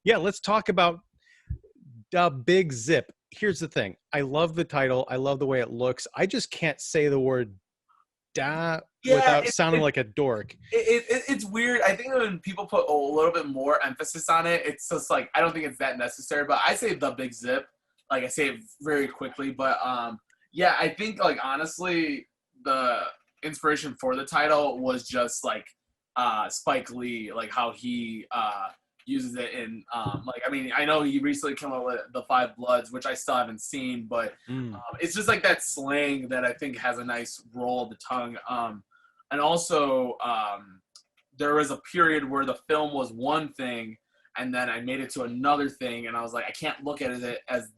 Yeah, let's talk about The Big Zip. Here's the thing. I love the title. I love the way it looks. I just can't say the word da Yeah, without sounding like a dork. it's weird. I think when people put a little bit more emphasis on it, it's just like I don't think it's that necessary. But I say The Big Zip, like I say it very quickly. But yeah, I think like honestly, the inspiration for the title was just like Spike Lee, like how he uses it in like I mean I know he recently came out with The Five Bloods, which I still haven't seen, but it's just like that slang that I think has a nice roll of the tongue. And also, there was a period where the film was one thing, and then I made it to another thing, and I was like, I can't look at it as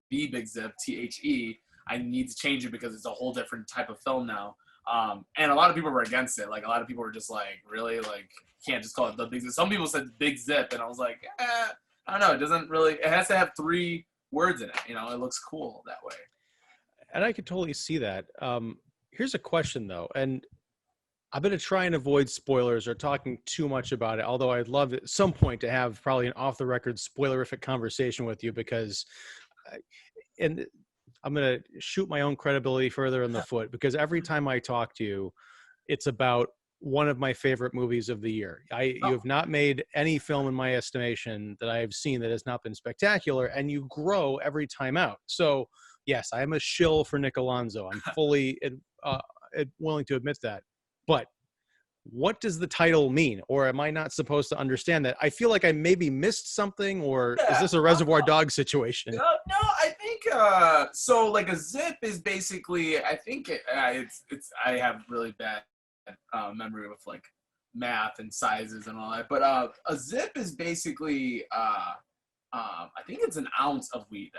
The Big Zip, THE. I need to change it because it's a whole different type of film now. And a lot of people were against it. Like, a lot of people were just like, really? Like, you can't just call it The Big Zip. Some people said Big Zip, and I was like, I don't know. It doesn't really, it has to have 3 words in it. You know, it looks cool that way. And I could totally see that. Here's a question, though. And I'm going to try and avoid spoilers or talking too much about it, although I'd love at some point to have probably an off-the-record spoilerific conversation with you because and I'm going to shoot my own credibility further in the foot because every time I talk to you, it's about one of my favorite movies of the year. You have not made any film in my estimation that I have seen that has not been spectacular, and you grow every time out. So yes, I am a shill for Nick Alonzo. I'm fully willing to admit that. But what does the title mean? Or am I not supposed to understand that? I feel like I maybe missed something, or is this a Reservoir Dogs situation? No, I think so. Like a zip is basically, I think it's. I have really bad memory with like math and sizes and all that. But a zip is basically, I think it's an ounce of weed.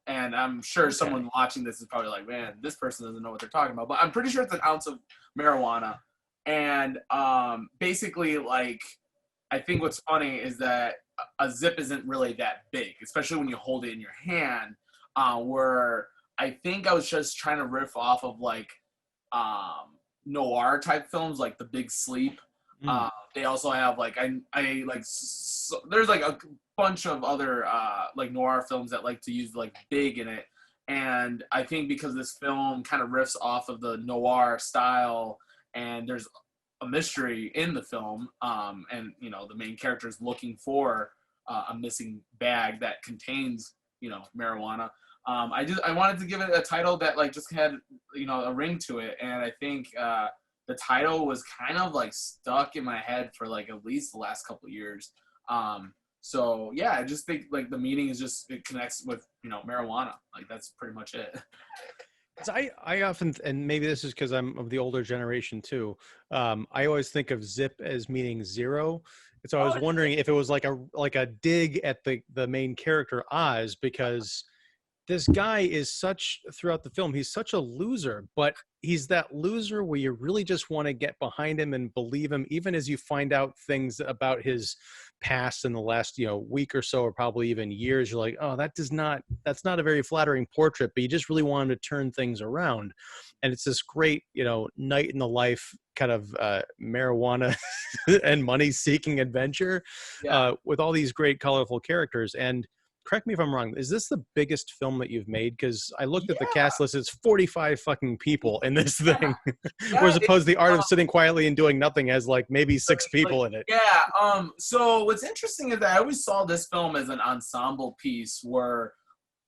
And I'm sure someone watching this is probably like, man, this person doesn't know what they're talking about. But I'm pretty sure it's an ounce of marijuana. And basically, like, I think what's funny is that a zip isn't really that big, especially when you hold it in your hand. Where I think I was just trying to riff off of like noir type films, like The Big Sleep. They also have like I like so, there's like a bunch of other like noir films that like to use like big in it, and I think because this film kind of riffs off of the noir style, and there's a mystery in the film, and you know the main character is looking for a missing bag that contains marijuana. I wanted to give it a title that like just had a ring to it, and I think the title was kind of like stuck in my head for like at least the last couple of years. So yeah, I just think like the meaning is just it connects with marijuana. Like that's pretty much it. I often, and maybe this is because I'm of the older generation too. I always think of zip as meaning zero. And so I was wondering if it was like a dig at the main character Oz, because this guy is throughout the film, he's such a loser, but he's that loser where you really just want to get behind him and believe him, even as you find out things about his past in the last, week or so, or probably even years. You're like, oh, that's not a very flattering portrait, but you just really want him to turn things around. And it's this great, night in the life kind of marijuana and money seeking adventure with all these great colorful characters. And correct me if I'm wrong, is this the biggest film that you've made? Because I looked at the cast list, it's 45 fucking people in this thing. Whereas opposed The Art of Sitting Quietly and Doing Nothing has like maybe 6 people in it. Yeah. So what's interesting is that I always saw this film as an ensemble piece where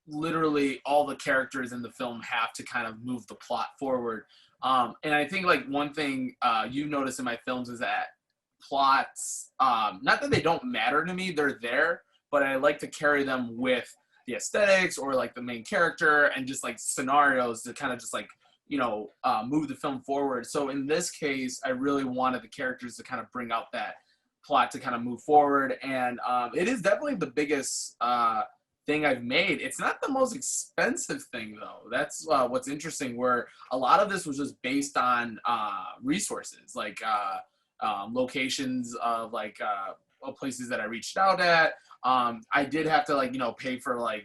literally all the characters in the film have to kind of move the plot forward. And I think like one thing you notice in my films is that plots, not that they don't matter to me, they're there, but I like to carry them with the aesthetics or like the main character and just like scenarios to kind of just like, move the film forward. So in this case, I really wanted the characters to kind of bring out that plot to kind of move forward. And it is definitely the biggest thing I've made. It's not the most expensive thing though. That's what's interesting, where a lot of this was just based on resources, like locations of like places that I reached out at. I did have to pay for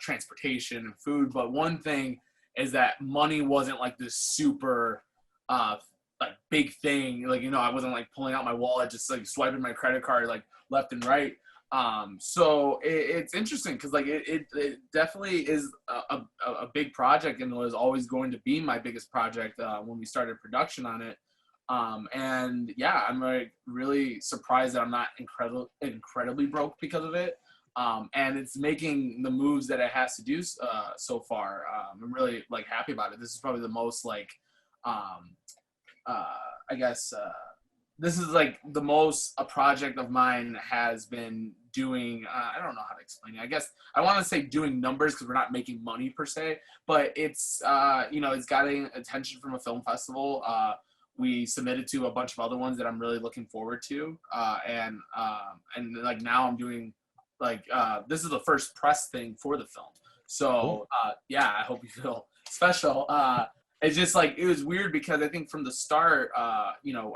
transportation and food, but one thing is that money wasn't like this super like big thing. I wasn't like pulling out my wallet, just like swiping my credit card like left and right. So it's interesting because like it definitely is a big project, and was always going to be my biggest project when we started production on it. And yeah, I'm like really surprised that I'm not incredibly broke because of it. And it's making the moves that it has to do so far. I'm really like happy about it. This is probably the most like um, I guess this is like the most a project of mine has been doing. I don't know how to explain it. I guess I want to say doing numbers because we're not making money per se, but it's it's getting attention from a film festival. We submitted to a bunch of other ones that I'm really looking forward to, and like now I'm doing like this is the first press thing for the film. Cool. So yeah, I hope you feel special. It's just like it was weird because I think from the start, I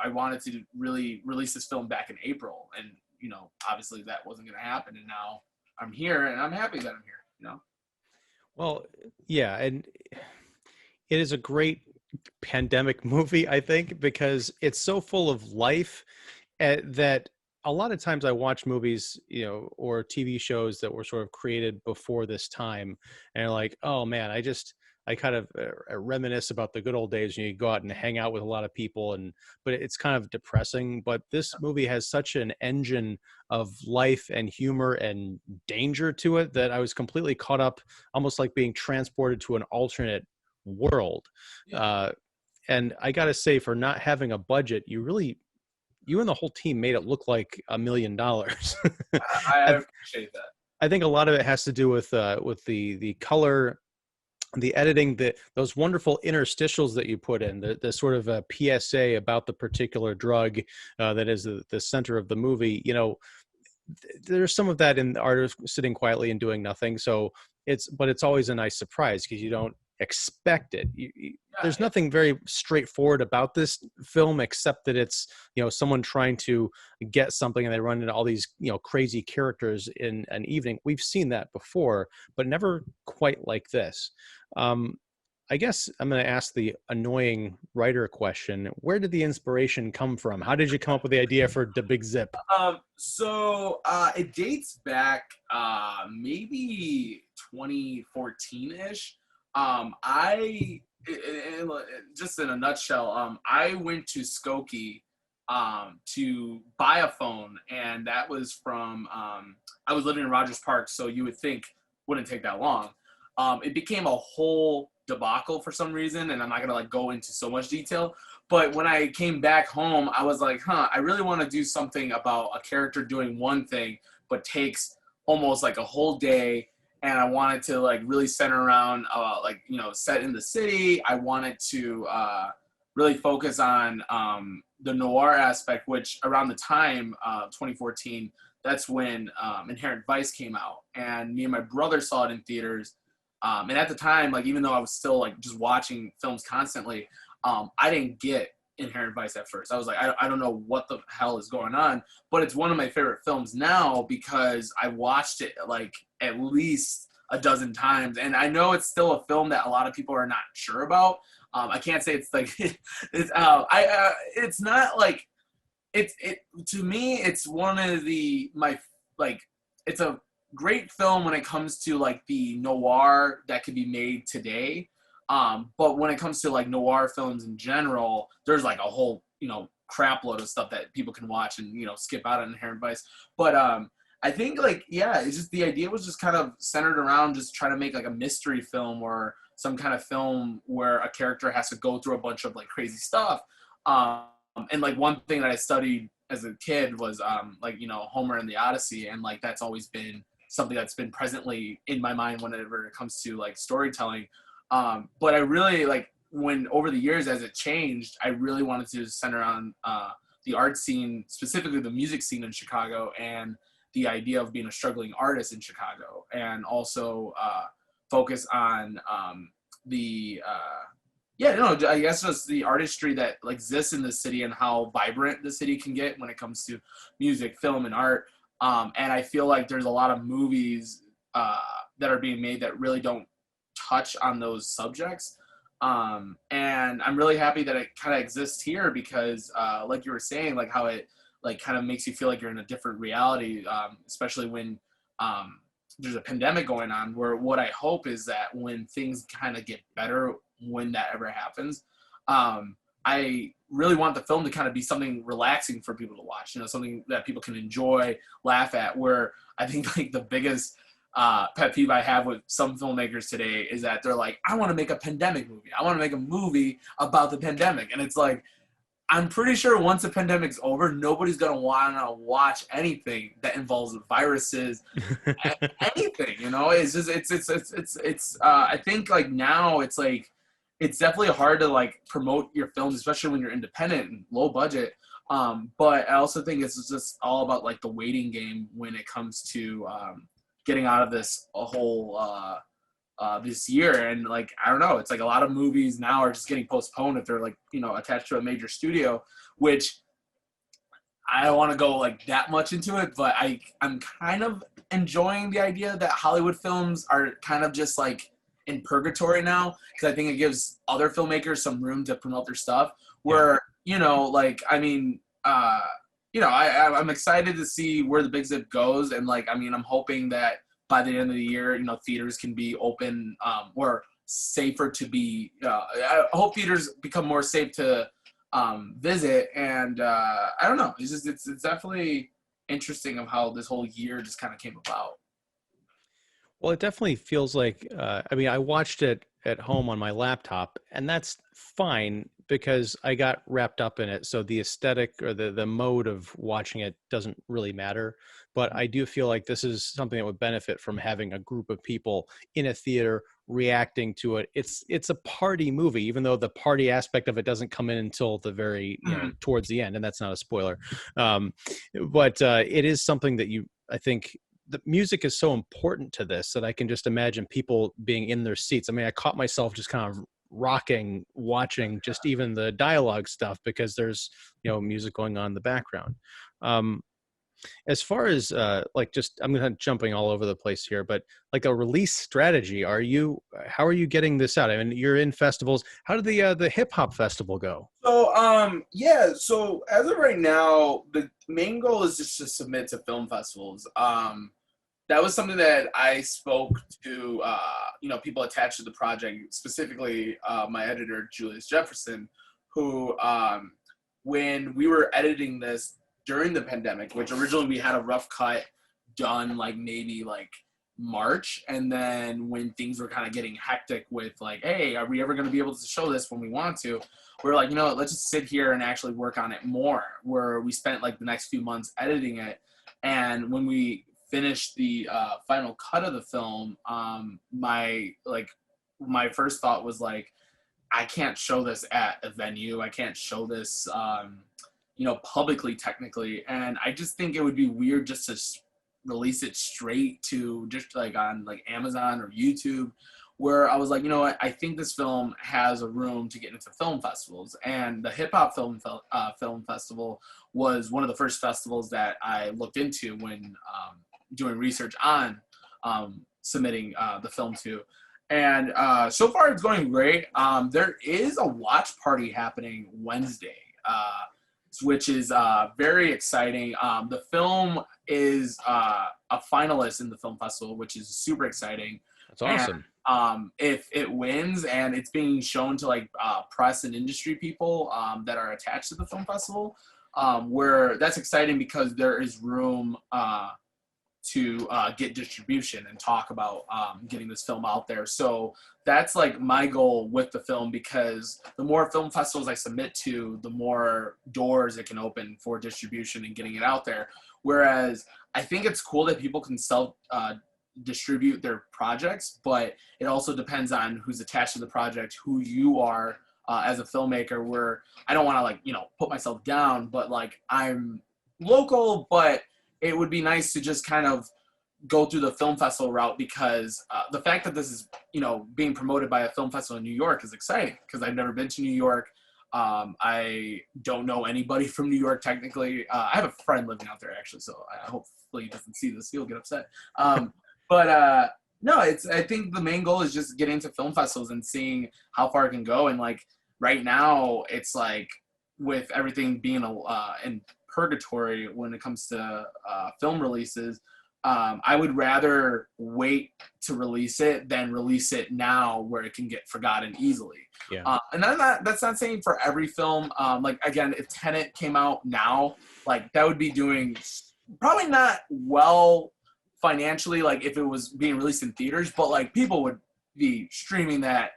wanted to really release this film back in April, and obviously that wasn't going to happen, and now I'm here, and I'm happy that I'm here. Well, yeah, and it is a great pandemic movie, I think, because it's so full of life that a lot of times I watch movies, or TV shows that were sort of created before this time, and like, oh man, I kind of reminisce about the good old days when you go out and hang out with a lot of people, but it's kind of depressing. But this movie has such an engine of life and humor and danger to it that I was completely caught up, almost like being transported to an alternate world. Yeah, Uh, and I got to say, for not having a budget, you and the whole team made it look like $1 million. I I, appreciate that. I think a lot of it has to do with the color, the editing, those wonderful interstitials that you put in, the sort of a PSA about the particular drug that is the center of the movie. There's some of that in the artist sitting quietly and doing nothing. So but it's always a nice surprise because you don't expect it. Yeah, There's yeah, nothing very straightforward about this film except that it's someone trying to get something and they run into all these crazy characters in an evening. We've seen that before, but never quite like this. um, I guess I'm going to ask the annoying writer question. Where did the inspiration come from? How did you come up with the idea for the Big Zip? So it dates back maybe 2014-ish. Just in a nutshell, I went to Skokie to buy a phone, and that was from I was living in Rogers Park, so you would think wouldn't take that long. It became a whole debacle for some reason, and I'm not gonna like go into so much detail. But when I came back home, I was like, I really want to do something about a character doing one thing, but takes almost like a whole day. And I wanted to like really center around, set in the city. I wanted to really focus on the noir aspect, which around the time, 2014, that's when Inherent Vice came out. And me and my brother saw it in theaters. And at the time, like, even though I was still like just watching films constantly, I didn't get Inherent Vice at first. I was like, I don't know what the hell is going on, but it's one of my favorite films now because I watched it like at least a dozen times, and I know it's still a film that a lot of people are not sure about. I can't say it's like it's not like it to me. It's one of my like it's a great film when it comes to like the noir that could be made today. But when it comes to like noir films in general, there's like a whole, crap load of stuff that people can watch and, skip out on Inherent Vice. But I think like, yeah, it's just the idea was just kind of centered around just trying to make like a mystery film or some kind of film where a character has to go through a bunch of like crazy stuff. And like one thing that I studied as a kid was Homer and the Odyssey. And like, that's always been something that's been presently in my mind whenever it comes to like storytelling. But I really like when over the years as it changed, I really wanted to center on the art scene, specifically the music scene in Chicago, and the idea of being a struggling artist in Chicago, and also focus on I guess just the artistry that exists in the city and how vibrant the city can get when it comes to music, film, and art. And I feel like there's a lot of movies that are being made that really don't touch on those subjects. And I'm really happy that it kind of exists here because like you were saying, like how it like kind of makes you feel like you're in a different reality, especially when there's a pandemic going on. Where what I hope is that when things kind of get better, when that ever happens, I really want the film to kind of be something relaxing for people to watch, something that people can enjoy, laugh at. Where I think like the biggest pet peeve I have with some filmmakers today is that they're like, I want to make a pandemic movie. I want to make a movie about the pandemic. And it's like, I'm pretty sure once the pandemic's over, nobody's going to want to watch anything that involves viruses, anything, it's just, I think like now it's like, it's definitely hard to like promote your films, especially when you're independent and low budget. But I also think it's just all about like the waiting game when it comes to getting out of this this year. And like, I don't know, it's like a lot of movies now are just getting postponed if they're like, attached to a major studio, which I don't want to go like that much into it, but I'm kind of enjoying the idea that Hollywood films are kind of just like in purgatory now, because I think it gives other filmmakers some room to promote their stuff where, I'm excited to see where the Big Zip goes. And like, I'm hoping that by the end of the year, theaters can be open, or safer to be, I hope theaters become more safe to visit. And I don't know, it's definitely interesting of how this whole year just kind of came about. Well, it definitely feels like, I watched it at home on my laptop, and that's fine because I got wrapped up in it. So the aesthetic or the mode of watching it doesn't really matter. But I do feel like this is something that would benefit from having a group of people in a theater reacting to it. It's a party movie, even though the party aspect of it doesnn't come in until the very, towards the end, and that's not a spoiler. But it is something that I think the music is so important to this that I can just imagine people being in their seats. I caught myself just kind of rocking, watching just even the dialogue stuff because there's, music going on in the background. As far as I'm going to jumping all over the place here, but like a release strategy, how are you getting this out? You're in festivals. How did the hip hop festival go? So, so as of right now, the main goal is just to submit to film festivals. That was something that I spoke to, people attached to the project, specifically my editor, Julius Jefferson, who, when we were editing this during the pandemic, which originally we had a rough cut done like maybe like March. And then when things were kind of getting hectic with like, hey, are we ever going to be able to show this when we want to? We're like, let's just sit here and actually work on it more, where we spent like the next few months editing it. And when we finished the final cut of the film, my first thought was like, I can't show this at a venue. I can't show this, publicly, technically. And I just think it would be weird just to release it straight to just like on like Amazon or YouTube, where I was like, what, I think this film has a room to get into film festivals. And the Hip Hop Film Festival was one of the first festivals that I looked into when doing research on submitting the film to. And so far it's going great. There is a watch party happening Wednesday, which is very exciting. The film is a finalist in the film festival, which is super exciting. That's awesome. And, if it wins, and it's being shown to like press and industry people that are attached to the film festival, where that's exciting because there is room to get distribution and talk about getting this film out there. So that's like my goal with the film, because the more film festivals I submit to, the more doors it can open for distribution and getting it out there. Whereas I think it's cool that people can self distribute their projects, but it also depends on who's attached to the project, who you are as a filmmaker, where I don't want to like, put myself down, but like I'm local, but it would be nice to just kind of go through the film festival route, because the fact that this is, being promoted by a film festival in New York is exciting, because I've never been to New York. I don't know anybody from New York technically. I have a friend living out there actually, so hopefully he doesn't see this. He'll get upset. But no, I think the main goal is just getting to film festivals and seeing how far it can go. And like right now, it's like with everything being in purgatory when it comes to film releases. I would rather wait to release it than release it now where it can get forgotten easily. Yeah. And that's not saying for every film. Like, again, if Tenet came out now, like, that would be doing probably not well financially, like if it was being released in theaters, but like people would be streaming that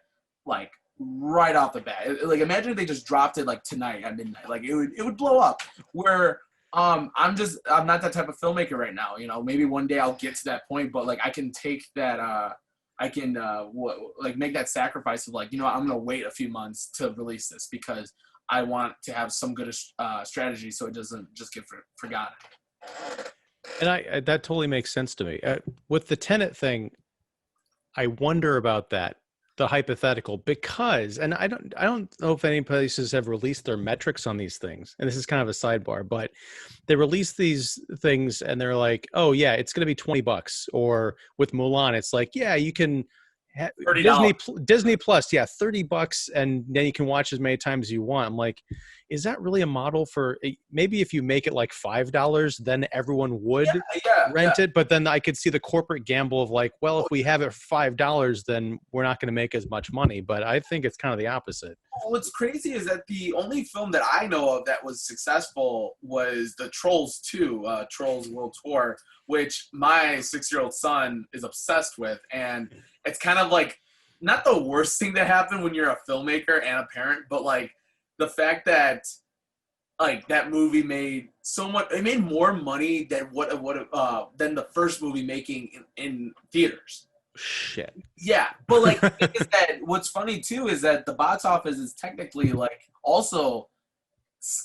like right off the bat. Like, imagine if they just dropped it like tonight at midnight. Like, it would blow up. Where I'm not that type of filmmaker right now. You know, maybe one day I'll get to that point, but like I can take that I can like make that sacrifice of like, you know what, I'm gonna wait a few months to release this because I want to have some good strategy so it doesn't just get forgotten. And that totally makes sense to me. With the Tenet thing, I wonder about that, the hypothetical, because, and I don't know if any places have released their metrics on these things, and this is kind of a sidebar, but they release these things and they're like, oh yeah, it's going to be $20. Or with Mulan, it's like, yeah, you can Disney Plus, yeah, $30, and then you can watch as many times as you want. I'm like, is that really a model for, maybe if you make it like $5, then everyone would rent it, but then I could see the corporate gamble of like, well, if we have it for $5, then we're not going to make as much money. But I think it's kind of the opposite. What's crazy is that the only film that I know of that was successful was the Trolls 2, Trolls World Tour, which my 6-year-old son is obsessed with. And it's kind of like not the worst thing to happen when you're a filmmaker and a parent, but like the fact that like that movie made so much, it made more money than than the first movie making in theaters. Shit. Yeah, but like is that what's funny too is that the box office is technically like also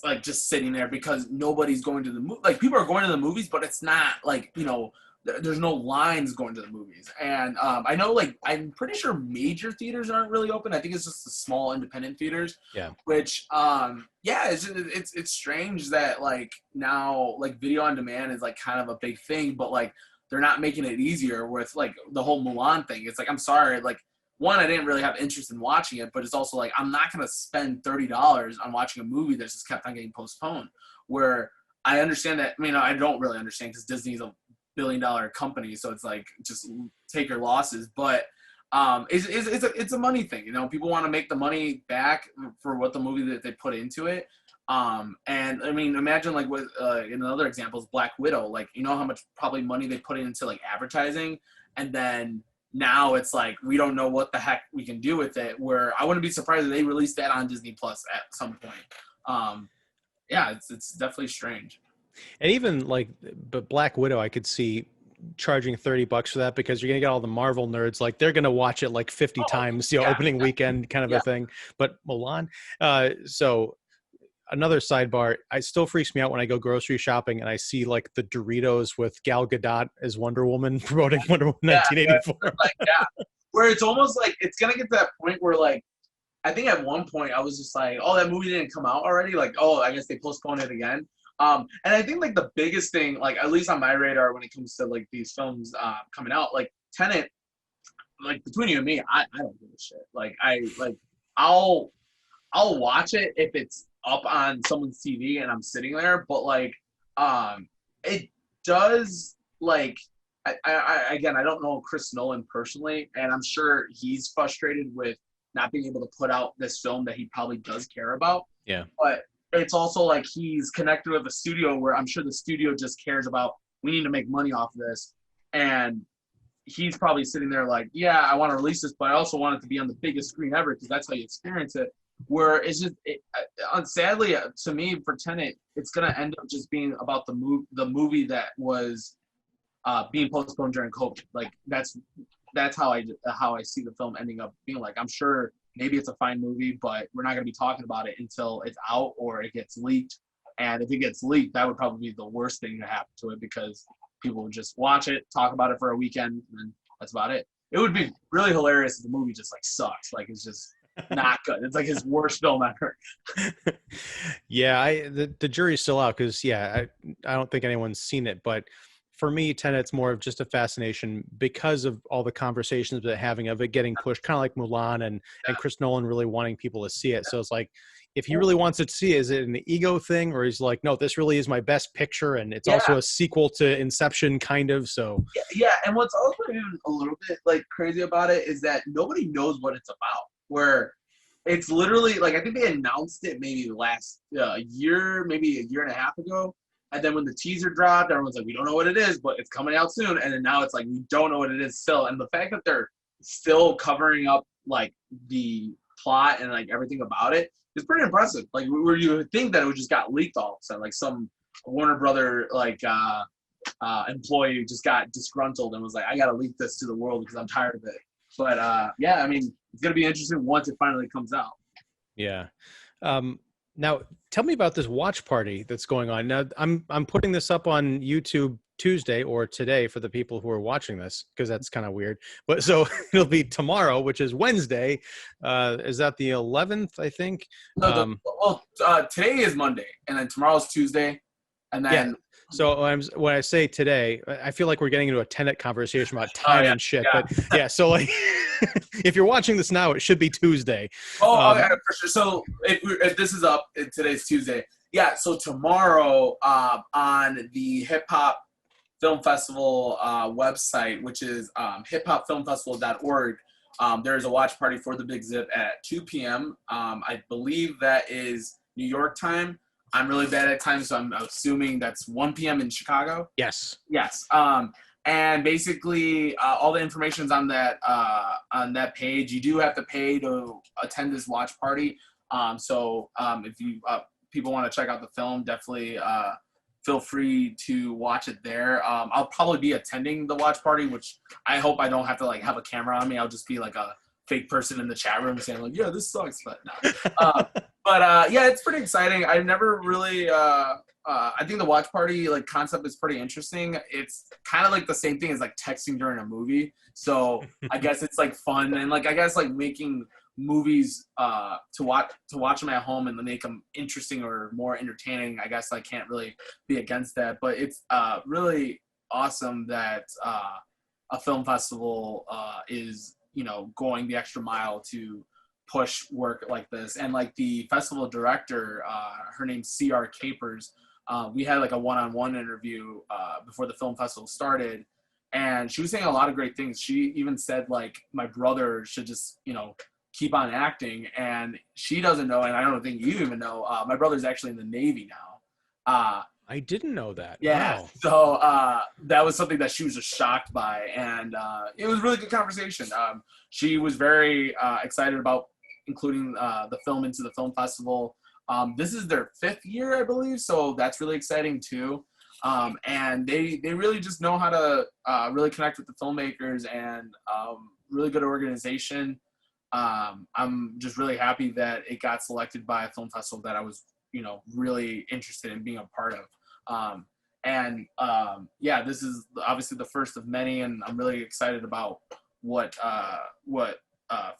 like just sitting there because nobody's going to the movie. Like, people are going to the movies, but it's not like, you know, there's no lines going to the movies. And I know, like, I'm pretty sure major theaters aren't really open. I think it's just the small independent theaters. Yeah. Which yeah, it's strange that like now like video on demand is like kind of a big thing, but like they're not making it easier with like the whole Mulan thing. It's like, I'm sorry, like, one, I didn't really have interest in watching it, but it's also like, I'm not going to spend $30 on watching a movie that just kept on getting postponed. Where I understand that, I mean, I don't really understand because Disney's a billion-dollar company, so it's like, just take your losses. But it's a money thing, you know. People want to make the money back for what the movie that they put into it. And I mean, imagine like with in another example is Black Widow. Like, you know how much probably money they put into like advertising, and then now it's like we don't know what the heck we can do with it. Where I wouldn't be surprised if they released that on Disney Plus at some point. Yeah, it's definitely strange. And even like, but Black Widow, I could see charging $30 for that because you're gonna get all the Marvel nerds, like they're gonna watch it like 50 times, you know, opening weekend kind of a thing. But Mulan, so another sidebar, it still freaks me out when I go grocery shopping and I see like the Doritos with Gal Gadot as Wonder Woman promoting Wonder Woman 1984. Like, where it's almost like it's gonna get to that point where like, I think at one point I was just like, oh, that movie didn't come out already. Like, oh, I guess they postponed it again. And I think like the biggest thing, like at least on my radar when it comes to like these films coming out, like Tenet, like between you and me, I don't give a shit. Like I'll watch it if it's up on someone's TV and I'm sitting there, but like it does like I again, I don't know Chris Nolan personally, and I'm sure he's frustrated with not being able to put out this film that he probably does care about. Yeah. But it's also like he's connected with a studio where I'm sure the studio just cares about, we need to make money off of this. And he's probably sitting there like, yeah, I want to release this, but I also want it to be on the biggest screen ever because that's how you experience it. Where it's just, sadly, to me, for Tenet, it's going to end up just being about the movie that was being postponed during COVID. Like, that's how I see the film ending up being. Like, I'm sure maybe it's a fine movie, but we're not going to be talking about it until it's out or it gets leaked. And if it gets leaked, that would probably be the worst thing to happen to it because people would just watch it, talk about it for a weekend, and that's about it. It would be really hilarious if the movie just like sucks. Like, it's just not good. It's like his worst film ever. Yeah, the jury's still out because I don't think anyone's seen it, but for me, Tenet's more of just a fascination because of all the conversations that having of it getting pushed, kind of like Mulan and Chris Nolan really wanting people to see it. So it's like, if he really wants to see, is it an ego thing, or he's like, no, this really is my best picture, and it's also a sequel to Inception, kind of. So yeah. And what's also even a little bit like crazy about it is that nobody knows what it's about. Where it's literally like, I think they announced it maybe last year, maybe a year and a half ago. And then when the teaser dropped, everyone's like, we don't know what it is, but it's coming out soon. And then now it's like, we don't know what it is still. And the fact that they're still covering up like the plot and like everything about it is pretty impressive. Like, where you would think that it would just got leaked all of a sudden, like some Warner Brother like employee just got disgruntled and was like, I gotta leak this to the world because I'm tired of it. But yeah, I mean, it's gonna be interesting once it finally comes out. Yeah. Now, tell me about this watch party that's going on. Now, I'm putting this up on YouTube Tuesday or today for the people who are watching this, because that's kind of weird. But so it'll be tomorrow, which is Wednesday. Is that the 11th, I think? No, today is Monday, and then tomorrow's Tuesday, and then. Yeah. So when I say today, I feel like we're getting into a Tenet conversation about time and shit. Yeah. But yeah, so like, if you're watching this now, it should be Tuesday. Oh, okay, for sure. So if this is up, today's Tuesday. Yeah. So tomorrow, on the Hip Hop Film Festival website, which is hiphopfilmfestival.org, there's a watch party for The Big Zip at 2 p.m. I believe that is New York time. I'm really bad at time, so I'm assuming that's 1 p.m. in Chicago. Yes. Yes. And basically, all the information's on that page. You do have to pay to attend this watch party. So if you people want to check out the film, definitely feel free to watch it there. I'll probably be attending the watch party, which I hope I don't have to like have a camera on me. I'll just be like a fake person in the chat room saying like, yeah, this sucks, but no. But yeah, it's pretty exciting. I've never really I think the watch party like concept is pretty interesting. It's kind of like the same thing as like texting during a movie. So I guess it's like fun, and like I guess like making movies to watch them at home and make them interesting or more entertaining. I guess I can't really be against that, but it's really awesome that a film festival is, you know, going the extra mile to push work like this. And like the festival director, her name's C.R. Capers, we had like a one-on-one interview before the film festival started, and she was saying a lot of great things. She even said like, my brother should just, you know, keep on acting. And she doesn't know, and I don't think you even know, my brother's actually in the Navy now. I didn't know that. Yeah. Wow. So that was something that she was just shocked by, and it was a really good conversation. She was very excited about including the film into the film festival. This is their 5th year, I believe, so that's really exciting too. And they really just know how to really connect with the filmmakers, and really good organization. I'm just really happy that it got selected by a film festival that I was, you know, really interested in being a part of. Yeah, this is obviously the first of many, and I'm really excited about what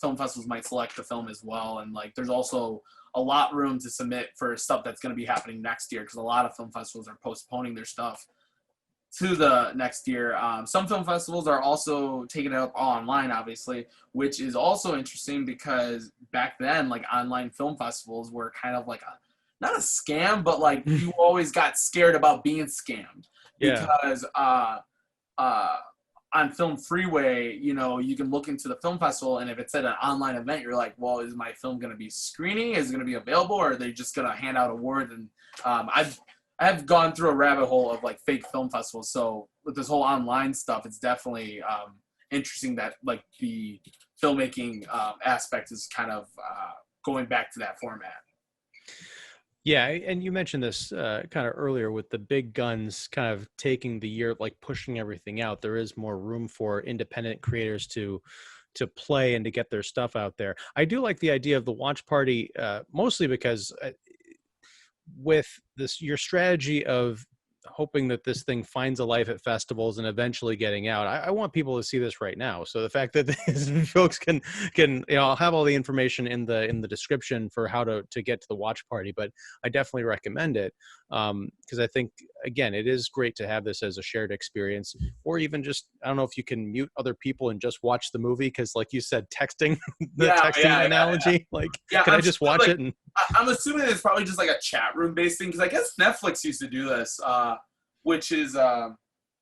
film festivals might select the film as well. And like, there's also a lot room to submit for stuff that's going to be happening next year, because a lot of film festivals are postponing their stuff to the next year. Some film festivals are also taking it up online, obviously, which is also interesting, because back then, like, online film festivals were kind of like not a scam, but like you always got scared about being scammed, because on Film Freeway, you know, you can look into the film festival, and if it's at an online event, you're like, well, is my film going to be screening? Is it going to be available? Or are they just going to hand out awards? And I've gone through a rabbit hole of like fake film festivals. So with this whole online stuff, it's definitely interesting that like the filmmaking aspect is kind of going back to that format. Yeah, and you mentioned this kind of earlier with the big guns kind of taking the year, like pushing everything out. There is more room for independent creators to play and to get their stuff out there. I do like the idea of the watch party, mostly because with this, your strategy of hoping that this thing finds a life at festivals and eventually getting out. I want people to see this right now. So the fact that folks can, you know, I'll have all the information in the description for how to get to the watch party, but I definitely recommend it. Because I think, again, it is great to have this as a shared experience, or even just, I don't know if you can mute other people and just watch the movie. Cause like you said, texting, texting analogy, like, can I just watch it? And I'm assuming it's probably just like a chat room based thing because I guess Netflix used to do this, which is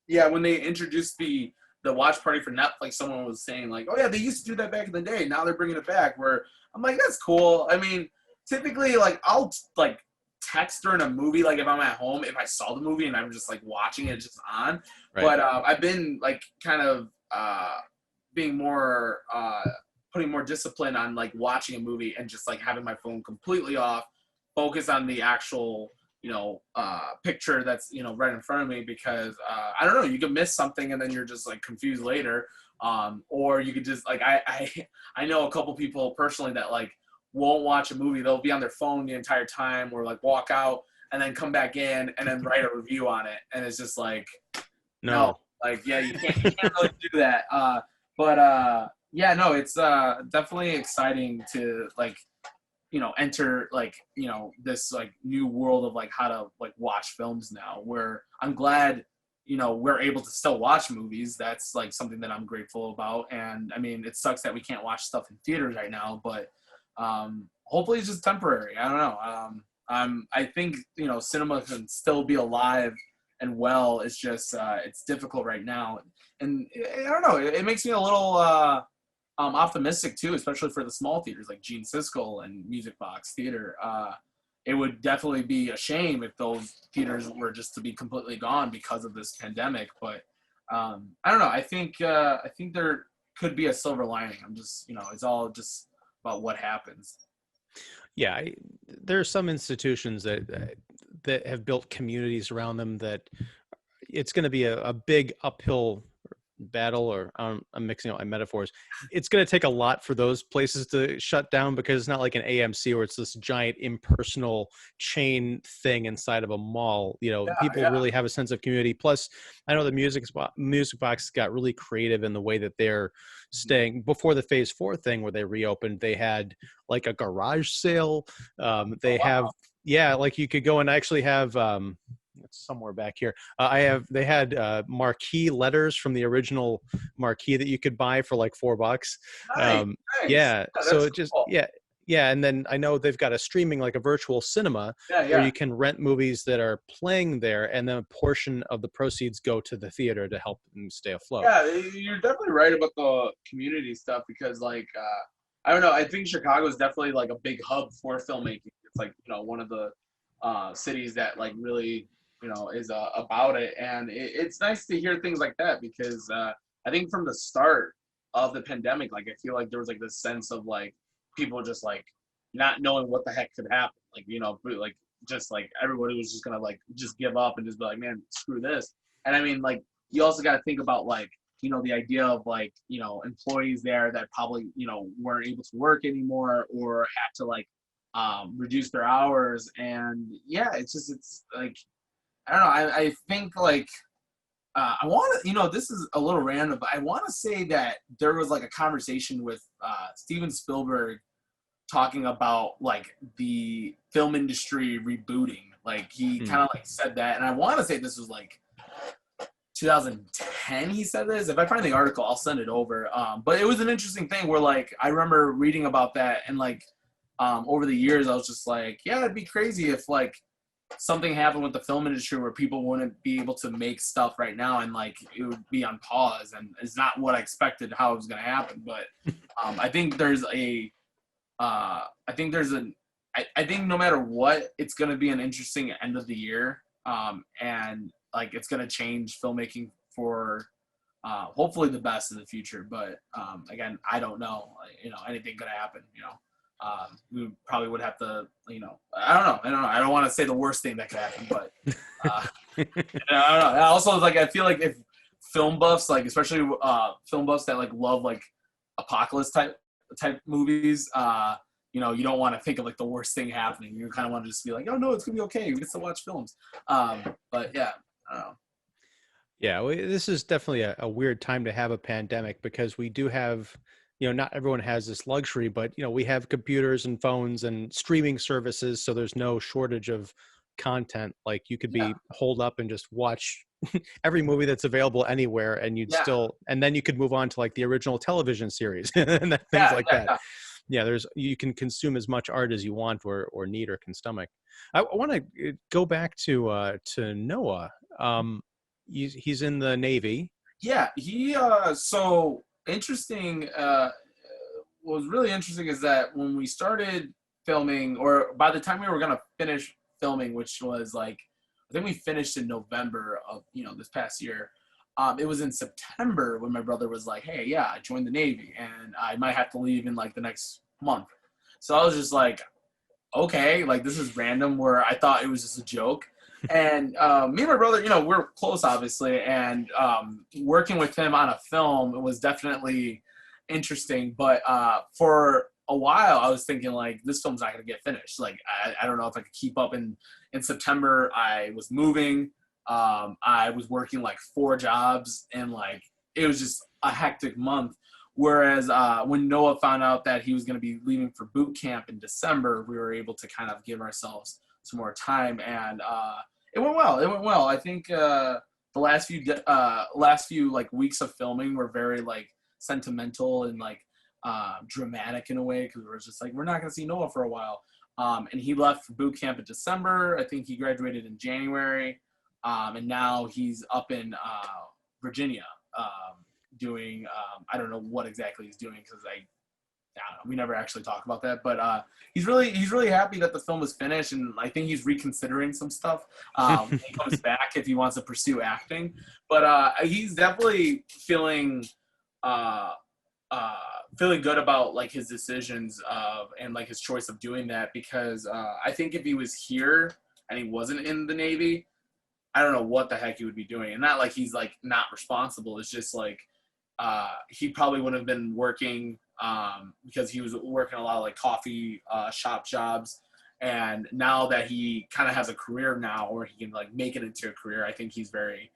yeah, when they introduced the watch party for Netflix, someone was saying like, oh yeah, they used to do that back in the day. Now they're bringing it back. Where I'm like, that's cool. I mean, typically like I'll like text during a movie, like if I'm at home, if I saw the movie and I'm just like watching it just on. Right. But I've been like kind of being more putting more discipline on like watching a movie and just like having my phone completely off, focus on the actual picture that's right in front of me, because I don't know, you could miss something and then you're just like confused later, or you could just like I know a couple people personally that like won't watch a movie, they'll be on their phone the entire time or like walk out and then come back in and then write a review on it, and it's just like no, like yeah, you can't really do that, but yeah, no, it's definitely exciting to like enter like this like new world of like how to like watch films now, where I'm glad we're able to still watch movies. That's like something that I'm grateful about. And I mean, it sucks that we can't watch stuff in theaters right now, but hopefully it's just temporary. I don't know. I think cinema can still be alive and well. It's just it's difficult right now, and I don't know, it makes me a little optimistic too, especially for the small theaters like Gene Siskel and Music Box Theater. It would definitely be a shame if those theaters were just to be completely gone because of this pandemic. But I don't know. I think there could be a silver lining. I'm just it's all just about what happens. Yeah, there are some institutions that have built communities around them that it's going to be a big uphill battle, or I'm mixing up my metaphors. It's going to take a lot for those places to shut down, because it's not like an AMC where it's this giant impersonal chain thing inside of a mall. People really have a sense of community. Plus, I know the Music Box got really creative in the way that they're staying. Before the Phase 4 thing where they reopened, they had like a garage sale. They have, yeah, like you could go and actually have it's somewhere back here. They had marquee letters from the original marquee that you could buy for like $4. Nice. Yeah. So it just, cool. yeah. And then I know they've got a streaming, like a virtual cinema where you can rent movies that are playing there, and then a portion of the proceeds go to the theater to help them stay afloat. Yeah, you're definitely right about the community stuff, because like I don't know, I think Chicago is definitely like a big hub for filmmaking. It's like one of the cities that like really is about it, and it's nice to hear things like that, because I think from the start of the pandemic, like I feel like there was like this sense of like people just like not knowing what the heck could happen, like like just like everybody was just gonna like just give up and just be like, man, screw this. And I mean, like you also got to think about like the idea of like employees there that probably weren't able to work anymore, or had to like reduce their hours. And yeah, it's like I don't know. I think like I want to, this is a little random, but I want to say that there was like a conversation with Steven Spielberg talking about like the film industry rebooting. Like he kind of like said that, and I want to say this was like 2010. He said this. If I find the article, I'll send it over. But it was an interesting thing where like I remember reading about that, and like over the years, I was just like, yeah, it'd be crazy if like something happened with the film industry where people wouldn't be able to make stuff right now, and like it would be on pause. And it's not what I expected how it was going to happen, but I think there's I think no matter what, it's going to be an interesting end of the year, and like it's going to change filmmaking for hopefully the best in the future. But again, I don't know, anything could happen. We probably would have to, I don't know. I don't want to say the worst thing that could happen, but I don't know. Also, like, I feel like if film buffs, like, especially film buffs that like love like apocalypse type movies, you don't want to think of like the worst thing happening. You kind of want to just be like, oh no, it's gonna be okay. We get to watch films. But yeah, I don't know. Yeah, this is definitely a weird time to have a pandemic, because we do have, not everyone has this luxury, but, we have computers and phones and streaming services. So there's no shortage of content. Like you could be holed up and just watch every movie that's available anywhere, and you'd still, and then you could move on to like the original television series and things like that. Yeah, you can consume as much art as you want or need or can stomach. I want to go back to Noah. He's in the Navy. Yeah, he so interesting. What was really interesting is that when we started filming, or by the time we were gonna finish filming, which was like, I think we finished in November of this past year. It was in September when my brother was like, "Hey, yeah, I joined the Navy, and I might have to leave in like the next month." So I was just like, "Okay, like this is random." Where I thought it was just a joke. And me and my brother, we're close, obviously, and working with him on a film was definitely interesting. But for a while, I was thinking like, this film's not gonna get finished. Like, I don't know if I could keep up. In September, I was moving. I was working like 4 jobs, and like it was just a hectic month. Whereas when Noah found out that he was going to be leaving for boot camp in December, we were able to kind of give ourselves some more time, and it went well. It went well. I think the last few like weeks of filming were very like sentimental and like dramatic in a way, because we were just like, we're not going to see Noah for a while. And he left for boot camp in December. I think he graduated in January, and now he's up in Virginia. Doing I don't know what exactly he's doing, because I don't know, we never actually talk about that, but he's really happy that the film is finished, and I think he's reconsidering some stuff when he comes back, if he wants to pursue acting. But he's definitely feeling good about like his decisions and like his choice of doing that, because I think if he was here and he wasn't in the Navy, I don't know what the heck he would be doing. And not like he's like not responsible, it's just like he probably would have been working because he was working a lot of like coffee shop jobs. And now that he kind of has a career now, or he can like make it into a career, I think he's very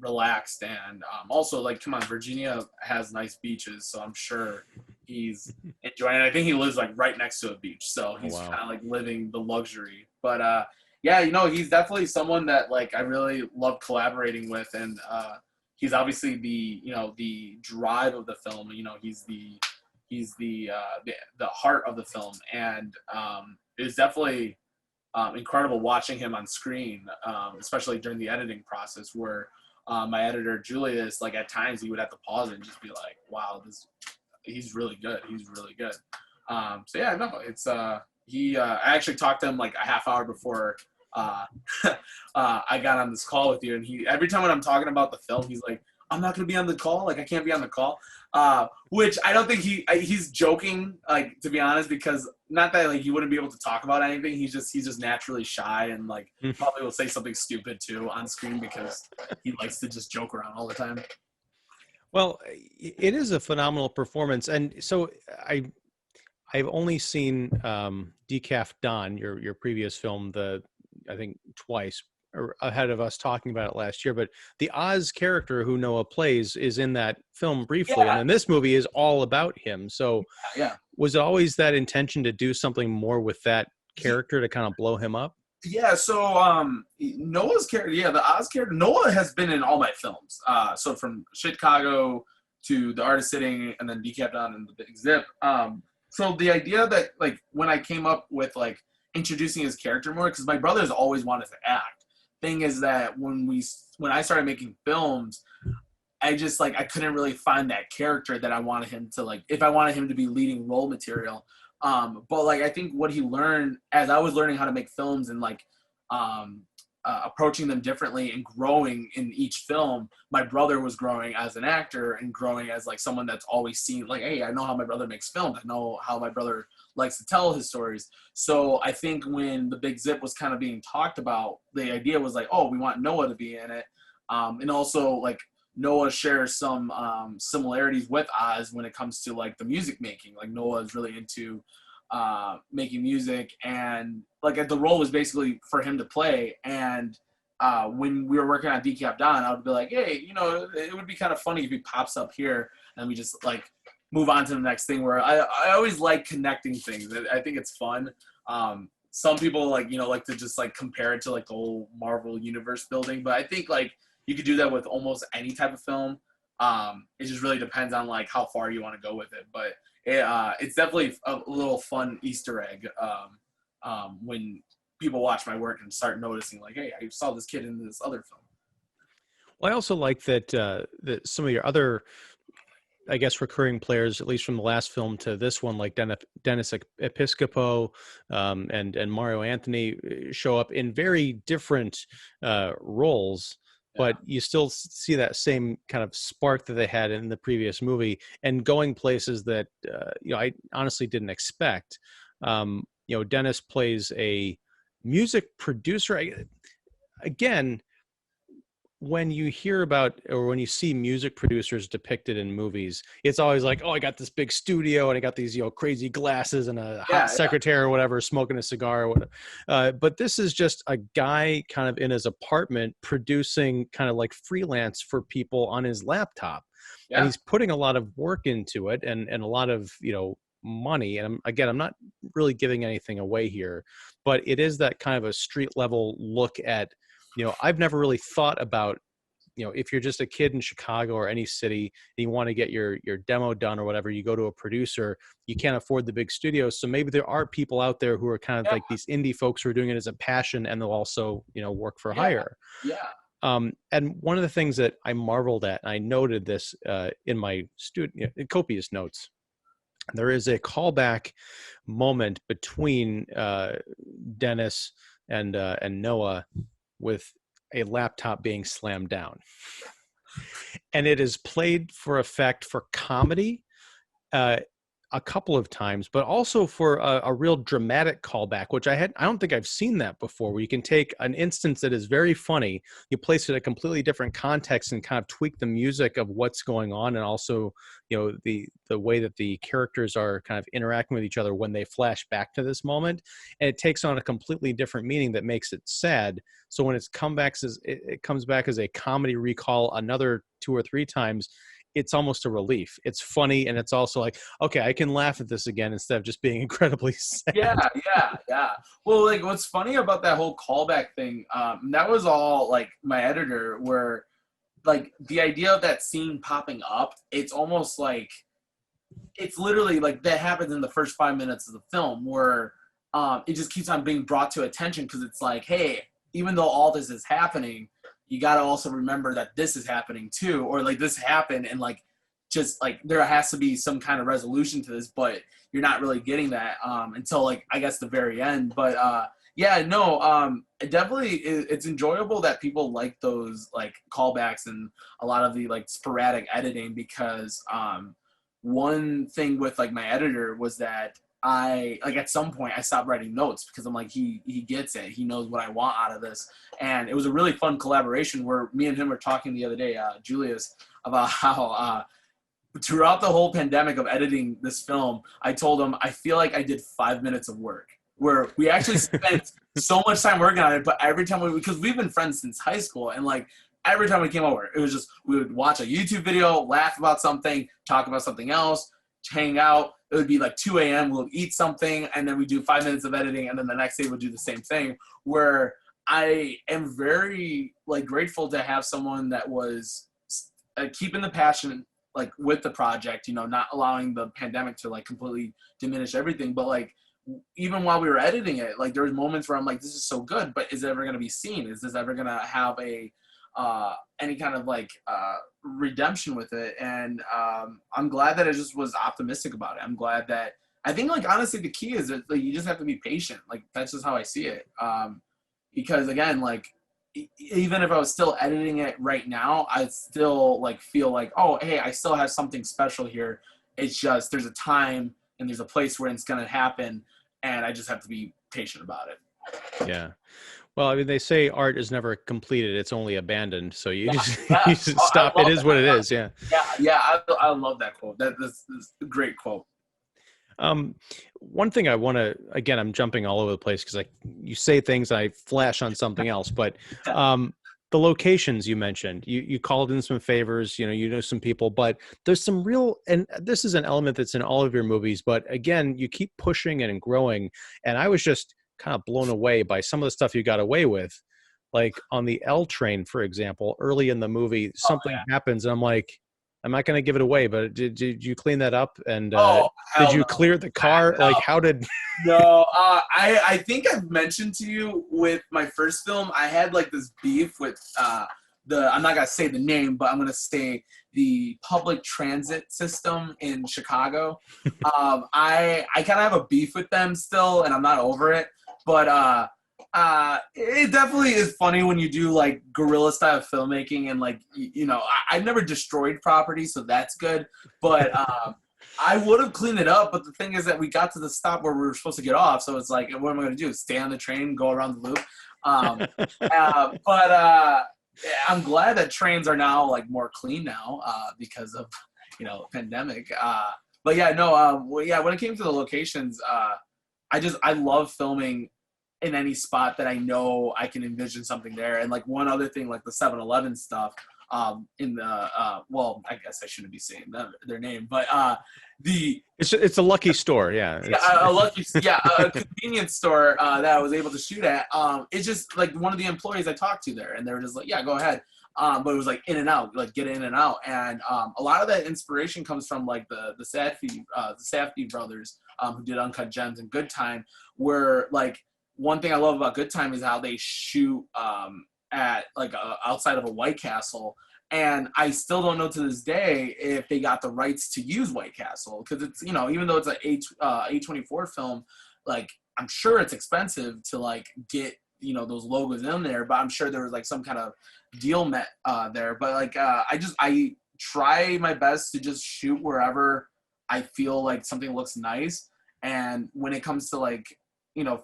relaxed. And also, like, come on, Virginia has nice beaches, so I'm sure he's enjoying it. I think he lives like right next to a beach, so he's kind of like living the luxury. But yeah, he's definitely someone that like I really love collaborating with. And he's obviously the drive of the film. He's the heart of the film, and it's definitely incredible watching him on screen, especially during the editing process, where my editor Julius, like at times he would have to pause it and just be like, "Wow, he's really good. He's really good." So yeah, no, it's I actually talked to him like a half hour before I got on this call with you, and every time when I'm talking about the film, he's like, "I'm not gonna be on the call. Like, I can't be on the call," which I don't think he's joking, like, to be honest, because not that like he wouldn't be able to talk about anything. He's just naturally shy, and like probably will say something stupid too on screen, because he likes to just joke around all the time. Well, it is a phenomenal performance, and so I've only seen Decaf Don, your previous film, I think twice ahead of us talking about it last year. But the Oz character who Noah plays is in that film briefly, and then this movie is all about him. So yeah. Was it always that intention to do something more with that character to kind of blow him up? Yeah, so Noah's character, the Oz character, Noah has been in all my films. So from Chicago to The Art of Sitting, and then Decaf Don and The Big Zip. So the idea that like when I came up with like introducing his character more, because my brother's always wanted to act. Thing is that when I started making films, I just like I couldn't really find that character that I wanted him to like, if I wanted him to be leading role material. But like I think what he learned as I was learning how to make films, and like approaching them differently and growing in each film, my brother was growing as an actor and growing as like someone that's always seen like, hey, I know how my brother makes films. I know how my brother likes to tell his stories. So I think when The Big Zip was kind of being talked about, the idea was like, oh, we want Noah to be in it. And also like Noah shares some similarities with Oz when it comes to like the music making. Like Noah is really into making music, and like the role was basically for him to play. And when we were working on Decaf Don, I would be like, hey, it would be kind of funny if he pops up here and we just like move on to the next thing. Where I always like connecting things. I think it's fun. Some people like like to just like compare it to like the whole Marvel universe building, but I think like you could do that with almost any type of film. It just really depends on like how far you want to go with it. But it's definitely a little fun Easter egg when people watch my work and start noticing, like, hey, I saw this kid in this other film. Well, I also like that some of your other, I guess, recurring players, at least from the last film to this one, like Dennis Episcopo and Mario Anthony, show up in very different roles, Yeah. but you still see that same kind of spark that they had in the previous movie, and going places that I honestly didn't expect. Dennis plays a music producer. Again, when you hear about, or when you see music producers depicted in movies, it's always like, oh, I got this big studio and I got these, crazy glasses and a hot secretary or whatever, smoking a cigar or whatever. But this is just a guy kind of in his apartment producing kind of like freelance for people on his laptop. Yeah. And he's putting a lot of work into it and a lot of, money. And I'm not really giving anything away here, but it is that kind of a street level look at, I've never really thought about, if you're just a kid in Chicago or any city and you want to get your demo done or whatever, you go to a producer, you can't afford the big studios. So maybe there are people out there who are kind of like these indie folks who are doing it as a passion, and they'll also, work for hire. Yeah. And one of the things that I marveled at, and I noted this in my in copious notes, there is a callback moment between Dennis and Noah with a laptop being slammed down, and it is played for effect, for comedy, a couple of times, but also for a real dramatic callback, which I don't think I've seen that before, where you can take an instance that is very funny, you place it in a completely different context and kind of tweak the music of what's going on, and also, the way that the characters are kind of interacting with each other when they flash back to this moment, and it takes on a completely different meaning that makes it sad. So when it comes back as a comedy recall another 2 or 3 times, it's almost a relief. It's funny, and it's also like, okay, I can laugh at this again instead of just being incredibly sad. Yeah. Well, like, what's funny about that whole callback thing, that was all like my editor, where like the idea of that scene popping up, it's almost like, it's literally like that happens in the first 5 minutes of the film, where it just keeps on being brought to attention, because it's like, hey, even though all this is happening, you got to also remember that this is happening too, or like this happened, and like, just like there has to be some kind of resolution to this, but you're not really getting that until like, I guess, the very end. But it definitely it's enjoyable that people like those like callbacks and a lot of the like sporadic editing, because one thing with like my editor was that I, like, at some point I stopped writing notes, because I'm like, he gets it. He knows what I want out of this. And it was a really fun collaboration where me and him were talking the other day, Julius, about how throughout the whole pandemic of editing this film, I told him, I feel like I did 5 minutes of work, where we actually spent so much time working on it. But every time because we've been friends since high school, and like every time we came over, it was just, we would watch a YouTube video, laugh about something, talk about something else, hang out. It would be like 2 a.m. We'll eat something, and then we do 5 minutes of editing, and then the next day we'll do the same thing. Where I am very like grateful to have someone that was keeping the passion like with the project, not allowing the pandemic to like completely diminish everything. But like, even while we were editing it, like there was moments where I'm like, this is so good, but is it ever going to be seen? Is this ever going to have a any kind of like redemption with it? And I'm glad that I just was optimistic about it. I'm glad that, I think, like, honestly, the key is that like, you just have to be patient. Like, that's just how I see it. Because again, like, even if I was still editing it right now, I'd still like feel like, oh, hey, I still have something special here. It's just, there's a time and there's a place where it's going to happen, and I just have to be patient about it. Yeah. Well, I mean, they say art is never completed; it's only abandoned. So you just you just Oh, stop. It is what it is. Yeah. I love that quote. That's a great quote. One thing I want to, again, I'm jumping all over the place because you say things, I flash on something else, but the locations you mentioned, you called in some favors, you know some people, but there's some real, and this is an element that's in all of your movies, but again, you keep pushing and growing, and I was just kind of blown away by some of the stuff you got away with. Like on the L train, for example, early in the movie, something happens, and I'm like, I'm not going to give it away, but did you clean that up? And Oh, did hell you no. clear the car? Like, how did? No, I think I've mentioned to you with my first film, I had like this beef with I'm not gonna say the name, but I'm gonna say the public transit system in Chicago. I kind of have a beef with them still, and I'm not over it. But it definitely is funny when you do like guerrilla style filmmaking, and like I've never destroyed property, so that's good. But I would have cleaned it up, but the thing is that we got to the stop where we were supposed to get off, so it's like, what am I going to do? Stay on the train, go around the loop? But I'm glad that trains are now like more clean now because of pandemic. But yeah, no, yeah. When it came to the locations, I love filming in any spot that I know I can envision something there. And like one other thing, like the 7-Eleven stuff. In the well, I guess I shouldn't be saying their name, but it's a lucky store, yeah. A convenience store that I was able to shoot at. It's just like one of the employees I talked to there, and they were just like, yeah, go ahead. But it was like in and out, like get in and out, and a lot of that inspiration comes from like the Safdie brothers who did Uncut Gems and Good Time. Where like one thing I love about Good Time is how they shoot at like outside of a White Castle, and I still don't know to this day if they got the rights to use White Castle, because it's even though it's an A24 film, like I'm sure it's expensive to like get those logos in there, but I'm sure there was like some kind of deal met there. But like I try my best to just shoot wherever I feel like something looks nice, and when it comes to like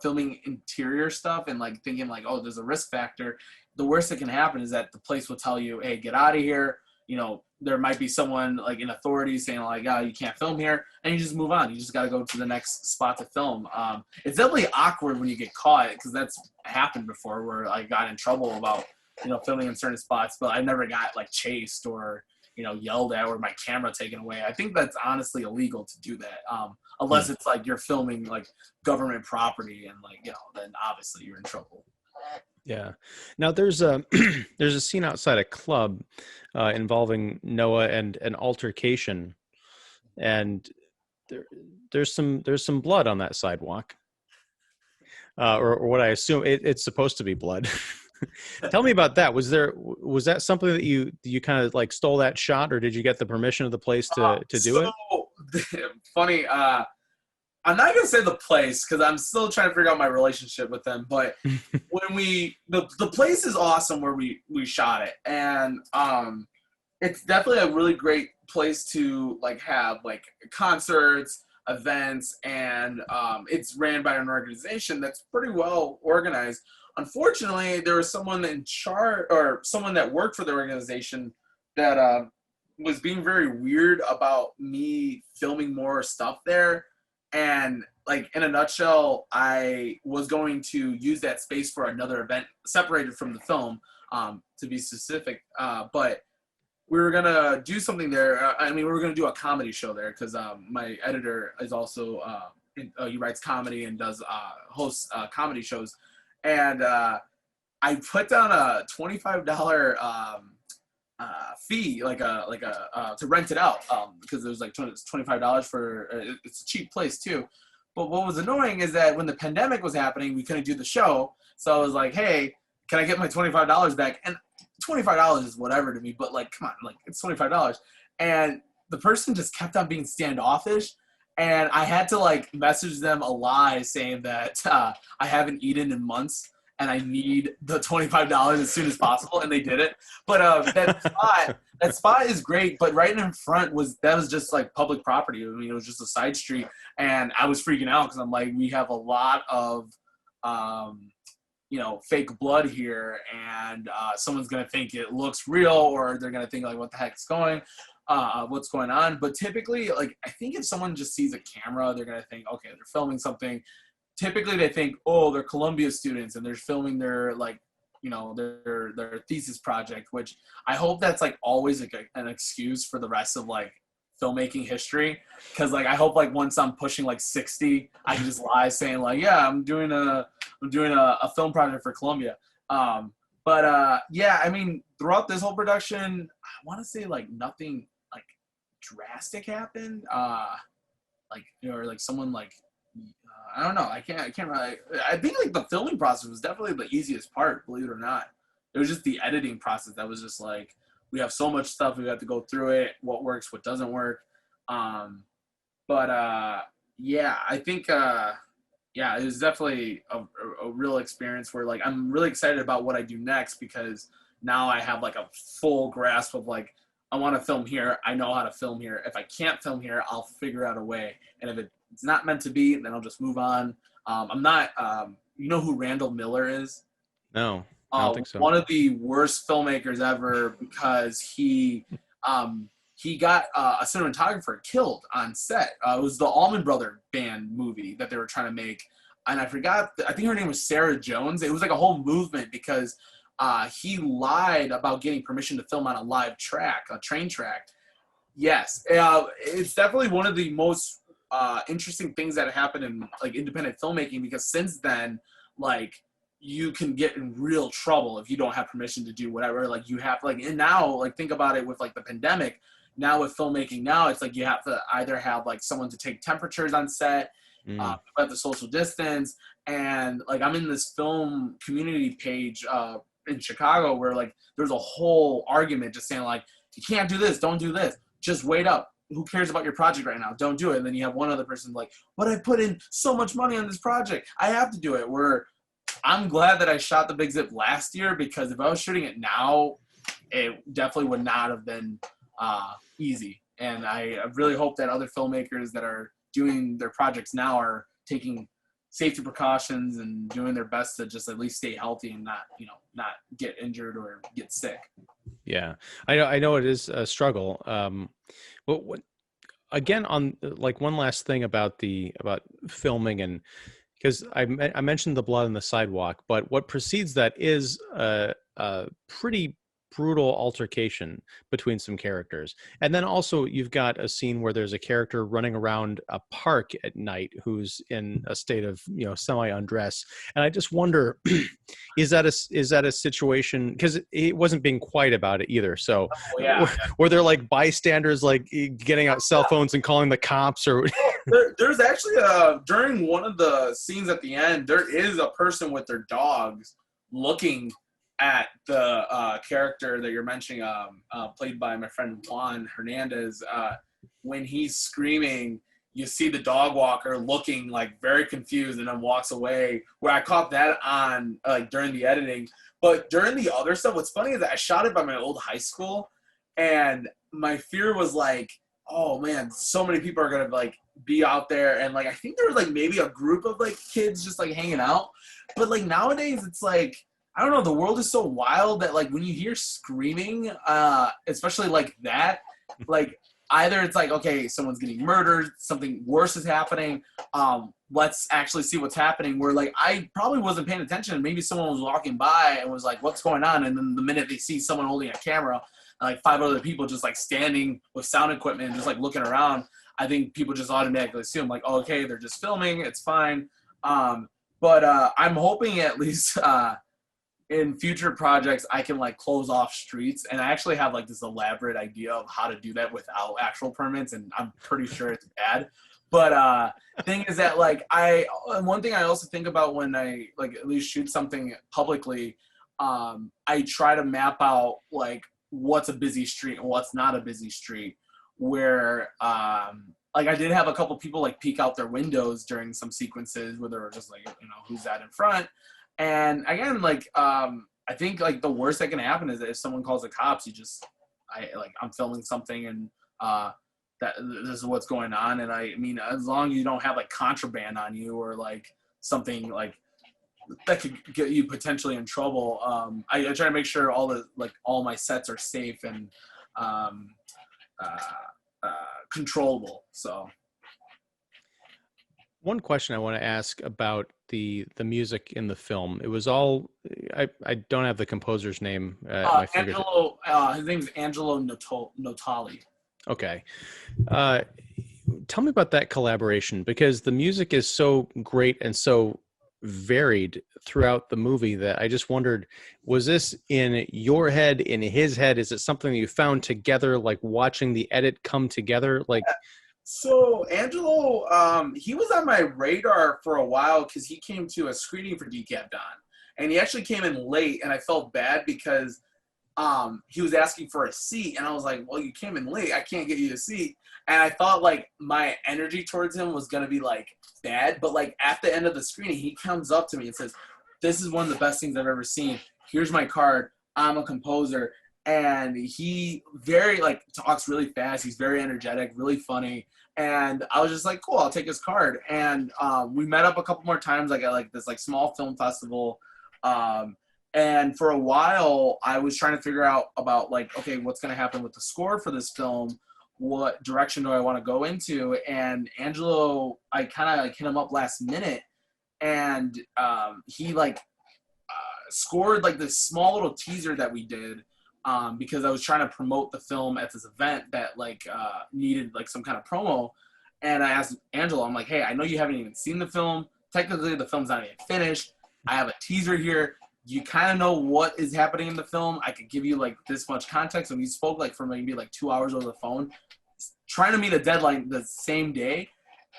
filming interior stuff and like thinking like, oh, there's a risk factor, the worst that can happen is that the place will tell you, hey, get out of here. There might be someone like in authority saying like, oh, you can't film here, and you just move on. You just got to go to the next spot to film. It's definitely awkward when you get caught, because that's happened before where I got in trouble about, filming in certain spots, but I never got like chased or, yelled at or my camera taken away. I think that's honestly illegal to do that. Unless it's like you're filming like government property and like, then obviously you're in trouble. Yeah. Now there's a there's a scene outside a club involving Noah and an altercation, and there's some blood on that sidewalk, or what I assume it's supposed to be blood. Tell me about that. Was that something that you kind of like stole that shot, or did you get the permission of the place to do it? Funny. I'm not gonna say the place because I'm still trying to figure out my relationship with them. But when the place is awesome where we shot it, and it's definitely a really great place to like have like concerts, events, and it's ran by an organization that's pretty well organized. Unfortunately, there was someone in charge or someone that worked for the organization that was being very weird about me filming more stuff there. And like in a nutshell, I was going to use that space for another event separated from the film, to be specific. But we were gonna do something there. We were gonna do a comedy show there because my editor is also he writes comedy and does hosts comedy shows. And I put down a $25 fee, to rent it out, because there's like $25 for it's a cheap place too. But what was annoying is that when the pandemic was happening, we couldn't do the show. So I was like, hey, can I get my $25 back? And $25 is whatever to me, but like, come on, like it's $25. And the person just kept on being standoffish. And I had to like message them a lie saying that I haven't eaten in months and I need the $25 as soon as possible, and they did it. But that spot is great. But right in front was just like public property. It was just a side street, and I was freaking out because I'm like, we have a lot of fake blood here, and someone's gonna think it looks real, or they're gonna think like, what the heck's what's going on. But typically, like, I think if someone just sees a camera, they're gonna think, okay, they're filming something. Typically they think, oh, they're Columbia students and they're filming their their thesis project, which I hope that's like always like an excuse for the rest of like filmmaking history. Because like I hope like once I'm pushing like 60, I can just lie saying like, yeah, I'm doing a film project for Columbia. Throughout this whole production, I want to say like nothing like drastic happened, like, or like someone like, I don't know. I can't really. I think like the filming process was definitely the easiest part. Believe it or not, it was just the editing process that was just like, we have so much stuff, we have to go through it. What works, what doesn't work. But yeah, I think yeah, it was definitely a real experience where like I'm really excited about what I do next, because now I have like a full grasp of like, I want to film here. I know how to film here. If I can't film here, I'll figure out a way. And if it's not meant to be, then I'll just move on. I'm not, you know who Randall Miller is? No, I don't think so. One of the worst filmmakers ever, because he got a cinematographer killed on set. It was the Allman Brother Band movie that they were trying to make. And I forgot, I think her name was Sarah Jones. It was like a whole movement because he lied about getting permission to film on a live track, a train track. Yes, it's definitely one of the most interesting things that happened in like independent filmmaking, because since then, like, you can get in real trouble if you don't have permission to do whatever. Like, you have like, and now like think about it with like the pandemic. Now with filmmaking, now it's like you have to either have like someone to take temperatures on set, have the social distance, and like I'm in this film community page in Chicago where like there's a whole argument just saying like, you can't do this, don't do this, just wait up. Who cares about your project right now? Don't do it. And then you have one other person like, but I put in so much money on this project, I have to do it. Where I'm glad that I shot The Big Zip last year, because if I was shooting it now, it definitely would not have been easy. And I really hope that other filmmakers that are doing their projects now are taking safety precautions and doing their best to just at least stay healthy and not, you know, not get injured or get sick. Yeah, I know it is a struggle. What again, on like one last thing about filming, and because I mentioned the blood on the sidewalk, but what precedes that is a pretty brutal altercation between some characters. And then also you've got a scene where there's a character running around a park at night who's in a state of, you know, semi-undress. And I just wonder, is that a situation, because it wasn't being quiet about it either. So were there like bystanders like getting out cell phones and calling the cops? Or there's actually during one of the scenes at the end, there is a person with their dogs looking at the character that you're mentioning, played by my friend Juan Hernandez. When he's screaming, you see the dog walker looking like very confused and then walks away, where I caught that on like during the editing. But during the other stuff, what's funny is that I shot it by my old high school, and my fear was like, oh man, so many people are gonna like be out there, and like I think there was like maybe a group of like kids just like hanging out. But like nowadays it's like, I don't know, the world is so wild that like when you hear screaming, especially like that, like either it's like, okay, someone's getting murdered, something worse is happening, let's actually see what's happening. Where like I probably wasn't paying attention, and maybe someone was walking by and was like, what's going on? And then the minute they see someone holding a camera, like 5 other people just like standing with sound equipment and just like looking around, I think people just automatically assume like, oh, okay, they're just filming, it's fine. But I'm hoping at least in future projects I can like close off streets, and I actually have like this elaborate idea of how to do that without actual permits, and I'm pretty sure it's bad. But thing is that like one thing I also think about when I like at least shoot something publicly, I try to map out like what's a busy street and what's not a busy street, where like I did have a couple people like peek out their windows during some sequences where they were just like, you know, who's that in front? And again, like I think like the worst that can happen is that if someone calls the cops, I'm filming something, and that this is what's going on. And I mean, as long as you don't have like contraband on you or like something like that could get you potentially in trouble, I try to make sure all my sets are safe and controllable. So one question I want to ask about the music in the film. It was all, I don't have the composer's name. Angelo, his name's Angelo Notali. Okay. Tell me about that collaboration, because the music is so great and so varied throughout the movie that I just wondered, was this in your head, in his head? Is it something that you found together, like watching the edit come together? Like, So Angelo, he was on my radar for a while because he came to a screening for Decap Don, and he actually came in late, and I felt bad because he was asking for a seat, and I was like, well, you came in late, I can't get you a seat. And I thought like my energy towards him was gonna be like bad, but like at the end of the screening, he comes up to me and says, this is one of the best things I've ever seen. Here's my card. I'm a composer. And he very like talks really fast. He's very energetic, really funny. And I was just like, cool, I'll take his card. And we met up a couple more times, like at like this like small film festival. And for a while, I was trying to figure out about like, okay, what's going to happen with the score for this film? What direction do I want to go into? And Angelo, I kind of like hit him up last minute, and he like scored like this small little teaser that we did because I was trying to promote the film at this event that like needed like some kind of promo. And I asked Angelo, I'm like, hey, I know you haven't even seen the film. Technically, the film's not even finished. I have a teaser here. You kind of know what is happening in the film. I could give you like this much context. And we spoke like for maybe like 2 hours over the phone, trying to meet a deadline the same day.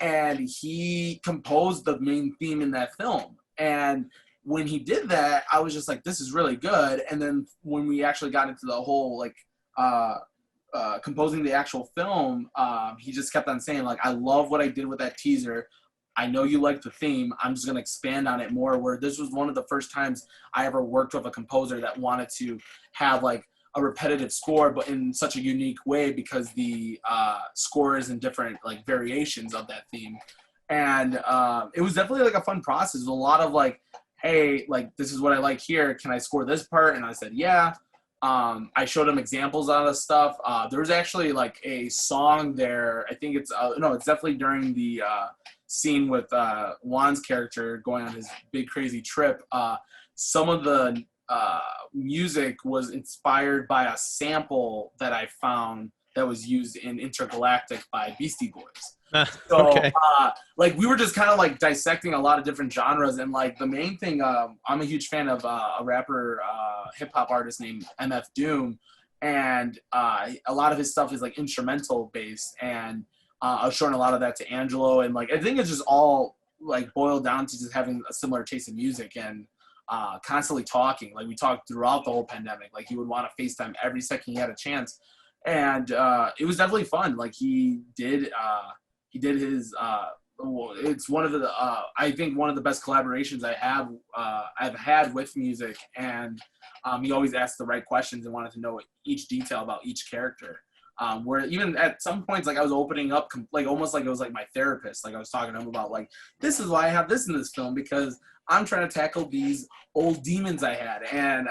And he composed the main theme in that film. And when he did that, I was just like, this is really good. And then when we actually got into the whole like composing the actual film, he just kept on saying like, I love what I did with that teaser. I know you like the theme. I'm just going to expand on it more, where this was one of the first times I ever worked with a composer that wanted to have like a repetitive score, but in such a unique way because the score is in different like variations of that theme. And it was definitely like a fun process. It was a lot of like, hey, like this is what I like here. Can I score this part? And I said, yeah. I showed him examples of the stuff. There's actually like a song there. I think it's, no, it's definitely during the scene with Juan's character going on his big crazy trip. Some of the music was inspired by a sample that I found that was used in Intergalactic by Beastie Boys. So okay. like we were just kind of like dissecting a lot of different genres, and like the main thing, I'm a huge fan of a rapper, hip hop artist named MF Doom, and a lot of his stuff is like instrumental based, and I was showing a lot of that to Angelo, and like I think it's just all like boiled down to just having a similar taste in music and constantly talking. Like we talked throughout the whole pandemic. Like he would want to FaceTime every second he had a chance, and it was definitely fun. Like he did his. It's one of the I think one of the best collaborations I've had with music, and he always asked the right questions and wanted to know each detail about each character. Where even at some points, like I was opening up, like almost like it was like my therapist. Like I was talking to him about like, this is why I have this in this film, because I'm trying to tackle these old demons I had. And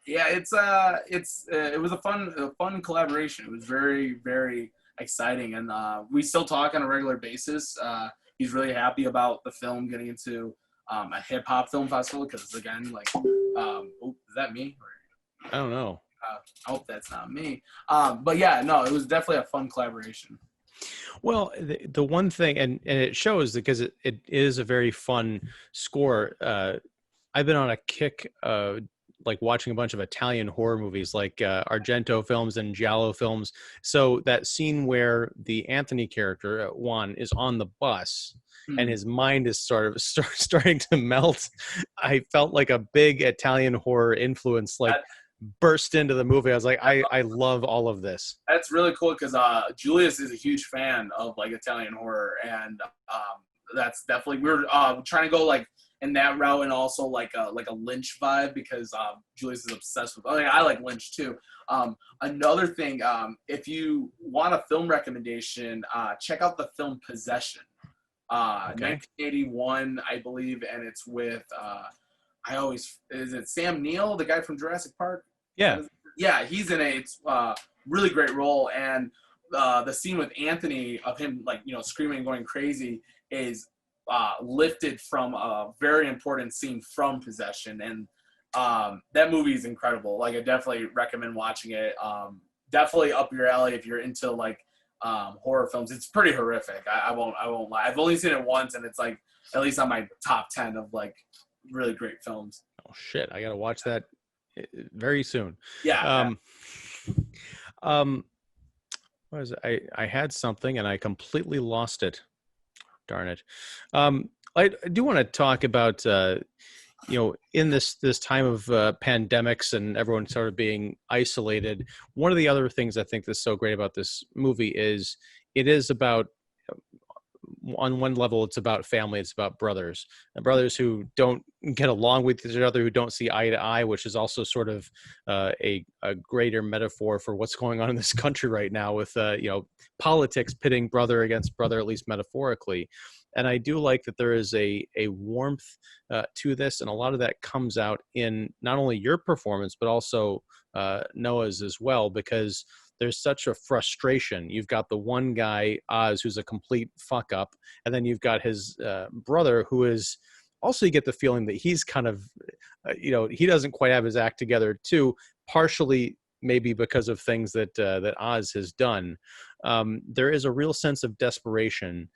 yeah, it was a fun collaboration. It was very, very exciting, and we still talk on a regular basis. He's really happy about the film getting into a hip hop film festival because again, like, is that me? I don't know. I hope that's not me. But yeah, no, it was definitely a fun collaboration. Well, the one thing, and it shows because it is a very fun score. I've been on a kick, like watching a bunch of Italian horror movies, like Argento films and Giallo films. So that scene where the Anthony character, Juan, is on the bus and his mind is sort of starting to melt, I felt like a big Italian horror influence, like burst into the movie. I was like, I love all of this. That's really cool because Julius is a huge fan of like Italian horror, and that's definitely we're trying to go like in that route, and also like a Lynch vibe because Julius is obsessed with. I mean, I like Lynch too. Another thing, if you want a film recommendation, check out the film Possession, Okay. 1981, I believe, and it's with. Is it Sam Neill, the guy from Jurassic Park? Yeah. Yeah, he's in it. It's really great role, and the scene with Anthony of him like screaming and going crazy is lifted from a very important scene from Possession, and that movie is incredible. Like I definitely recommend watching it. Definitely up your alley if you're into like horror films. It's pretty horrific. I won't lie. I've only seen it once, and it's like at least on my top 10 of like really great films. Oh shit, I gotta watch that very soon. Yeah. Um, what was it? I had something and I completely lost it. Darn it. I do want to talk about in this time of pandemics and everyone sort of being isolated. One of the other things I think that's so great about this movie is it is about, on one level, it's about family. It's about brothers, and brothers who don't get along with each other, who don't see eye to eye, which is also sort of a greater metaphor for what's going on in this country right now with politics pitting brother against brother, at least metaphorically. And I do like that there is a warmth to this, and a lot of that comes out in not only your performance but also Noah's as well, because there's such a frustration. You've got the one guy, Oz, who's a complete fuck up, and then you've got his brother, who is also, you get the feeling that he's kind of, he doesn't quite have his act together too, partially maybe because of things that Oz has done. There is a real sense of desperation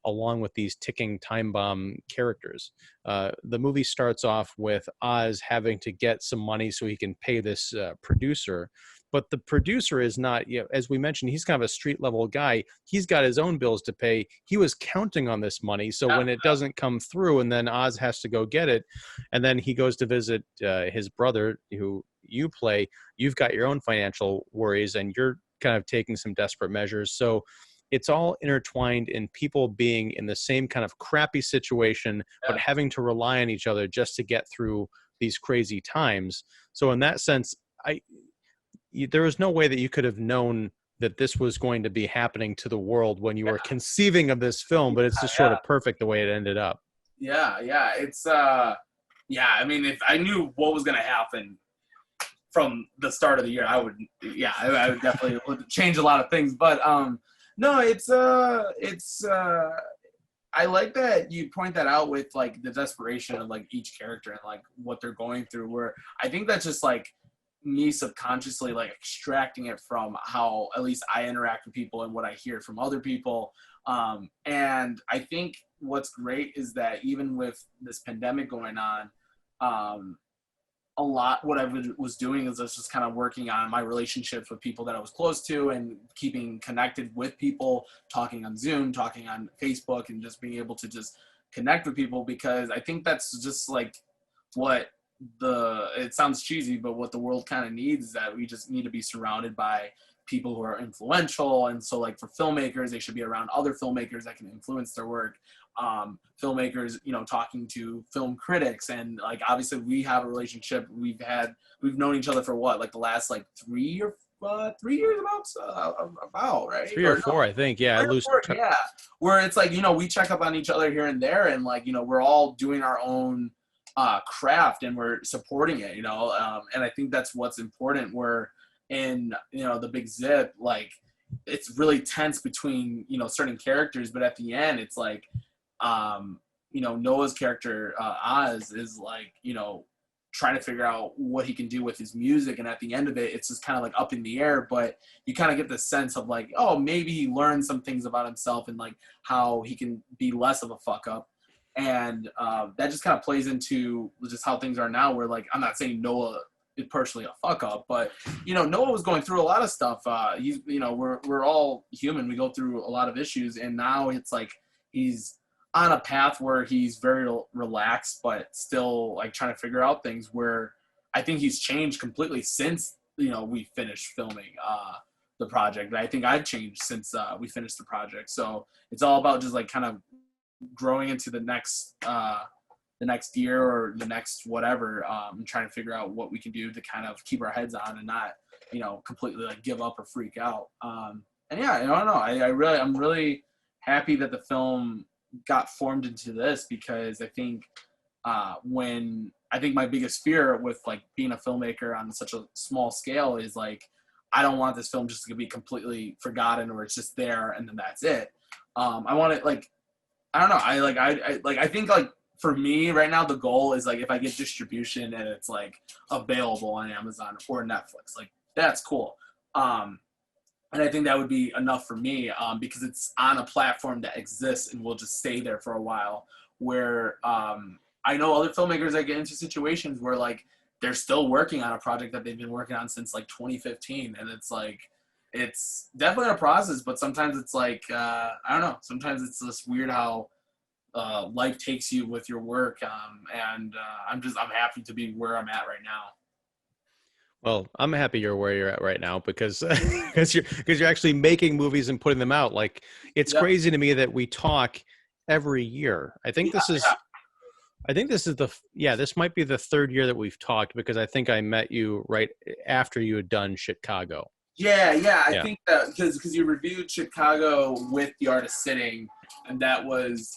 along with these ticking time bomb characters. The movie starts off with Oz having to get some money so he can pay this producer. But the producer is not, as we mentioned, he's kind of a street level guy. He's got his own bills to pay. He was counting on this money. So when it doesn't come through and then Oz has to go get it, and then he goes to visit his brother, who you play, you've got your own financial worries and you're kind of taking some desperate measures. So it's all intertwined in people being in the same kind of crappy situation, but having to rely on each other just to get through these crazy times. So in that sense, there was no way that you could have known that this was going to be happening to the world when you were conceiving of this film, but it's just sort of perfect the way it ended up. Yeah. It's I mean, if I knew what was going to happen from the start of the year, I would definitely would change a lot of things. But no, it's I like that you point that out with like the desperation of like each character and like what they're going through, where I think that's just like me subconsciously like extracting it from how at least I interact with people and what I hear from other people. And I think what's great is that even with this pandemic going on, a lot what I was doing is I was just kind of working on my relationships with people that I was close to and keeping connected with people, talking on Zoom, talking on Facebook, and just being able to just connect with people, because I think that's just like what it sounds cheesy, but what the world kind of needs is that we just need to be surrounded by people who are influential. And so like for filmmakers, they should be around other filmmakers that can influence their work. Filmmakers, talking to film critics, and like obviously we have a relationship. We've known each other for what, like the last like 3 years about right? 3 or 4, I think. Yeah, where it's like, we check up on each other here and there, and like, we're all doing our own craft and we're supporting it, and I think that's what's important. Where in the Big Zip, like it's really tense between certain characters, but at the end it's like Noah's character Oz is like trying to figure out what he can do with his music, and at the end of it it's just kind of like up in the air, but you kind of get the sense of like, oh, maybe he learned some things about himself and like how he can be less of a fuck up. And that just kind of plays into just how things are now, where like, I'm not saying Noah is personally a fuck up, but Noah was going through a lot of stuff. We're all human, we go through a lot of issues, and now it's like he's on a path where he's very relaxed but still like trying to figure out things, where I think he's changed completely since we finished filming the project. I think I've changed since we finished the project. So it's all about just like kind of growing into the next year or the next whatever, and trying to figure out what we can do to kind of keep our heads on and not completely like give up or freak out. And yeah, I don't know, I'm really happy that the film got formed into this, because I think my biggest fear with like being a filmmaker on such a small scale is like, I don't want this film just to be completely forgotten, or it's just there and then that's it. I want it like, I don't know. I think like for me right now, the goal is like, if I get distribution and it's like available on Amazon or Netflix, like that's cool. And I think that would be enough for me, because it's on a platform that exists and will just stay there for a while. Where I know other filmmakers that get into situations where like they're still working on a project that they've been working on since like 2015, and it's like it's definitely a process, but sometimes it's like I don't know. Sometimes it's just weird how life takes you with your work, and I'm happy to be where I'm at right now. Well, I'm happy you're where you're at right now because you're actually making movies and putting them out. Like, it's Yep. crazy to me that we talk every year. Yeah. This might be the third year that we've talked, because I think I met you right after you had done Chicago. Yeah. I Yeah. think that because you reviewed Chicago with the artist sitting, and that was,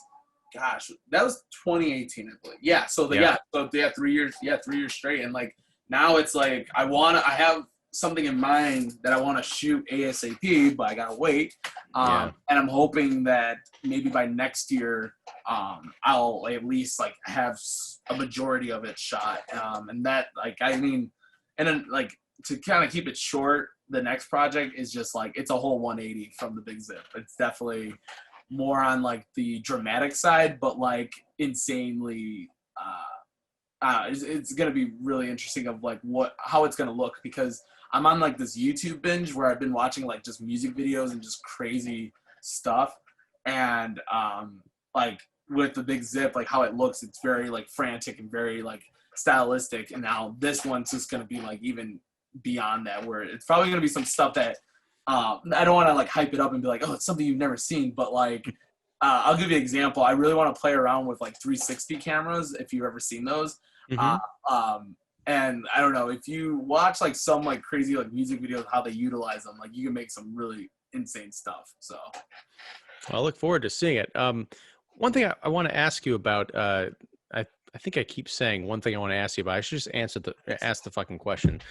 gosh, that was 2018, I believe. Yeah. Yeah. 3 years. Yeah, 3 years straight, and like now it's like I have something in mind that I want to shoot ASAP, but I gotta wait. Yeah. And I'm hoping that maybe by next year, I'll at least like have a majority of it shot. And that, like, I mean, and then like to kind of keep it short, the next project is just like it's a whole 180 from the Big Zip. It's definitely more on like the dramatic side, but like insanely. It's gonna be really interesting of like how it's gonna look, because I'm on like this YouTube binge where I've been watching like just music videos and just crazy stuff, and like with the Big Zip, like how it looks, it's very like frantic and very like stylistic, and now this one's just gonna be like even beyond that, where it's probably gonna be some stuff that I don't want to like hype it up and be like, oh, it's something you've never seen, but like I'll give you an example. I really want to play around with like 360 cameras, if you've ever seen those. Mm-hmm. Uh, and I don't know, if you watch like some like crazy like music videos, how they utilize them, like you can make some really insane stuff. So I look forward to seeing it. One thing I want to ask you about, I think I keep saying one thing I want to ask you about. I should just ask the fucking question.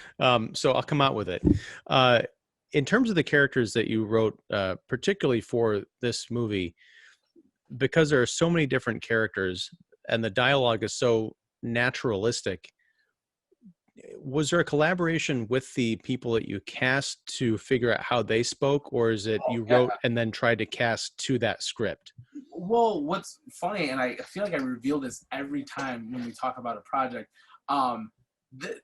So I'll come out with it. In terms of the characters that you wrote, particularly for this movie, because there are so many different characters and the dialogue is so naturalistic, was there a collaboration with the people that you cast to figure out how they spoke, or is it you yeah. wrote and then tried to cast to that script? Well, what's funny, and I feel like I reveal this every time when we talk about a project, the,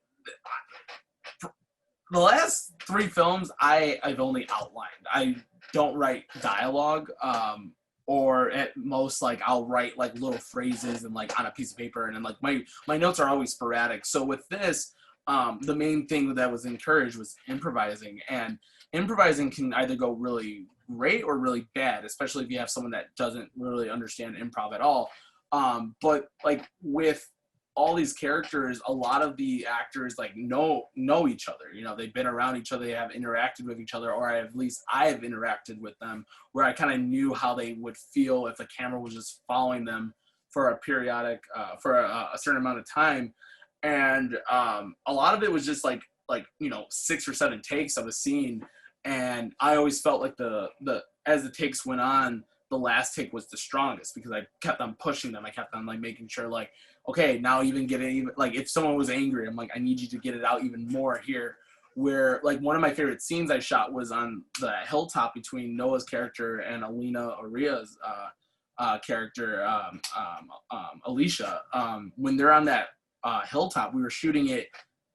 the last three films I've only outlined. I don't write dialogue, or at most like I'll write like little phrases and like on a piece of paper, and then like my notes are always sporadic. So with this, the main thing that was encouraged was improvising, and improvising can either go really great or really bad, especially if you have someone that doesn't really understand improv at all. But like with all these characters, a lot of the actors like know each other. You know, they've been around each other, they have interacted with each other, or at least I have interacted with them, where I kind of knew how they would feel if the camera was just following them for a periodic, for a certain amount of time. And a lot of it was just like 6 or 7 takes of a scene, and I always felt like the as the takes went on, the last take was the strongest, because I kept on pushing them. I kept on like making sure like, okay, now even get it, even like if someone was angry, I'm like, I need you to get it out even more here. Where like one of my favorite scenes I shot was on the hilltop between Noah's character and Alina Aria's character, Alicia. When they're on that hilltop, we were shooting it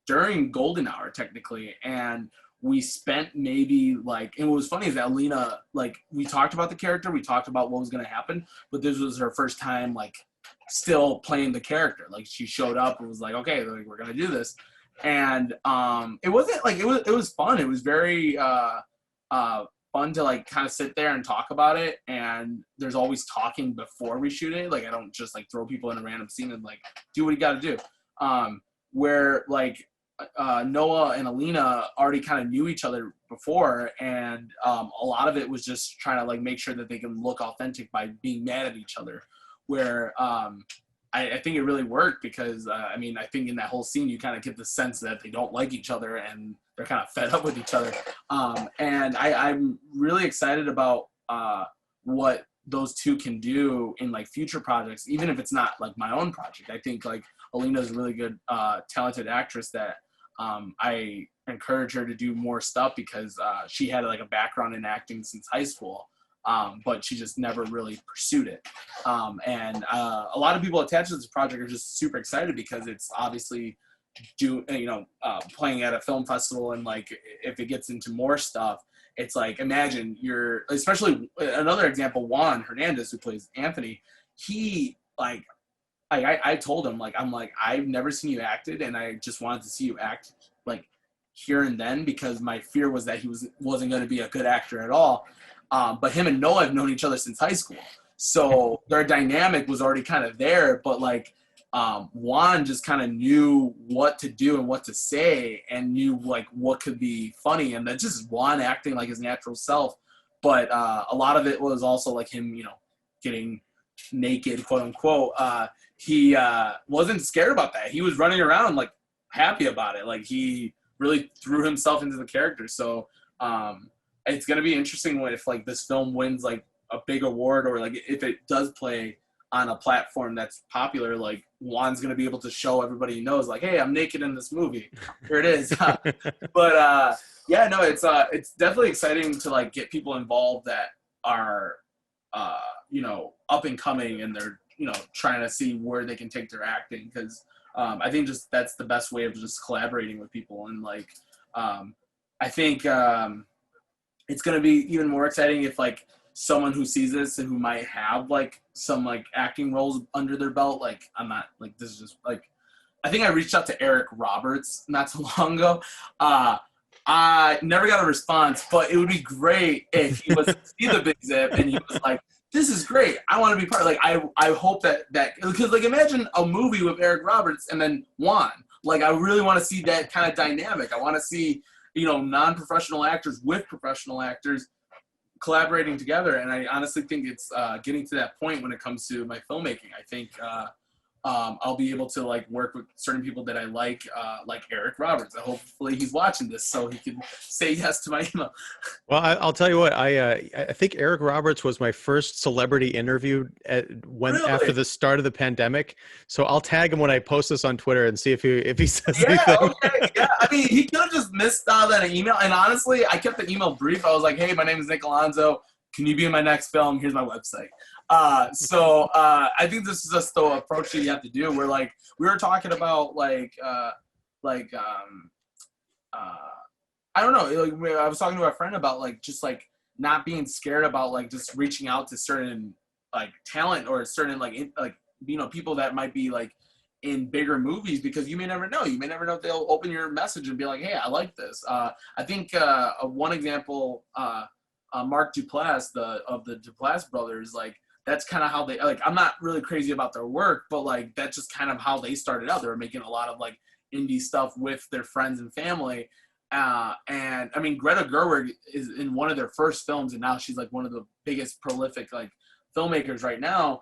during golden hour technically, and we spent maybe like, and what was funny is that Alina, like, we talked about the character, we talked about what was going to happen, but this was her first time like still playing the character. Like she showed up and was like, okay, like, we're going to do this. And it wasn't like, it was fun. It was very fun to like kind of sit there and talk about it. And there's always talking before we shoot it. Like I don't just like throw people in a random scene and like do what you got to do. Where like Noah and Alina already kind of knew each other before, and a lot of it was just trying to like make sure that they can look authentic by being mad at each other. Where I think it really worked, because I mean, I think in that whole scene you kind of get the sense that they don't like each other and they're kind of fed up with each other. And I'm really excited about what those two can do in like future projects, even if it's not like my own project. I think like Alina's a really good talented actress that I encourage her to do more stuff because she had like a background in acting since high school, but she just never really pursued it. And a lot of people attached to this project are just super excited because it's obviously playing at a film festival, and like if it gets into more stuff, it's like imagine especially another example, Juan Hernandez, who plays Anthony. He I told him I've never seen you acted, and I just wanted to see you act like here and then because my fear was that he wasn't going to be a good actor at all. But him and Noah have known each other since high school, so their dynamic was already kind of there. But like Juan just kind of knew what to do and what to say, and knew like what could be funny, and that's just Juan acting like his natural self. But a lot of it was also like him, getting naked, quote unquote. He wasn't scared about that. He was running around like happy about it. Like he really threw himself into the character. So it's gonna be interesting if like this film wins like a big award, or like if it does play on a platform that's popular, like Juan's gonna be able to show everybody he knows, like, hey, I'm naked in this movie. Here it is. But yeah, no, it's definitely exciting to like get people involved that are up and coming, and they're trying to see where they can take their acting, because I think just that's the best way of just collaborating with people. And like I think it's going to be even more exciting if like someone who sees this and who might have like some like acting roles under their belt, like I'm not like, this is just like, I think I reached out to Eric Roberts not too long ago. I never got a response, but it would be great if he was to see the Big Zip and he was like, this is great, I want to be part. Like I hope that because like imagine a movie with Eric Roberts and then Juan. Like I really want to see that kind of dynamic. I want to see non-professional actors with professional actors collaborating together. And I honestly think it's getting to that point when it comes to my filmmaking. I think I'll be able to like work with certain people that I like Eric Roberts. Hopefully he's watching this so he can say yes to my email. Well, I'll tell you what, I think Eric Roberts was my first celebrity interview Really? after the start of the pandemic. So I'll tag him when I post this on Twitter and see if he says Yeah, anything. okay. Yeah, I mean, he could have just missed out on an email. And honestly, I kept the email brief. I was like, hey, my name is Nick Alonzo. Can you be in my next film? Here's my website. So I think this is just the approach that you have to do. Where like we were talking about I don't know. Like I was talking to a friend about like just like not being scared about like just reaching out to certain like talent or certain people that might be like in bigger movies, because you may never know. You may never know if they'll open your message and be like, hey, I like this. I think one example, Mark Duplass, of the Duplass brothers, like that's kind of how they like. I'm not really crazy about their work, but like that's just kind of how they started out. They were making a lot of like indie stuff with their friends and family. And I mean, Greta Gerwig is in one of their first films, and now she's like one of the biggest prolific like filmmakers right now.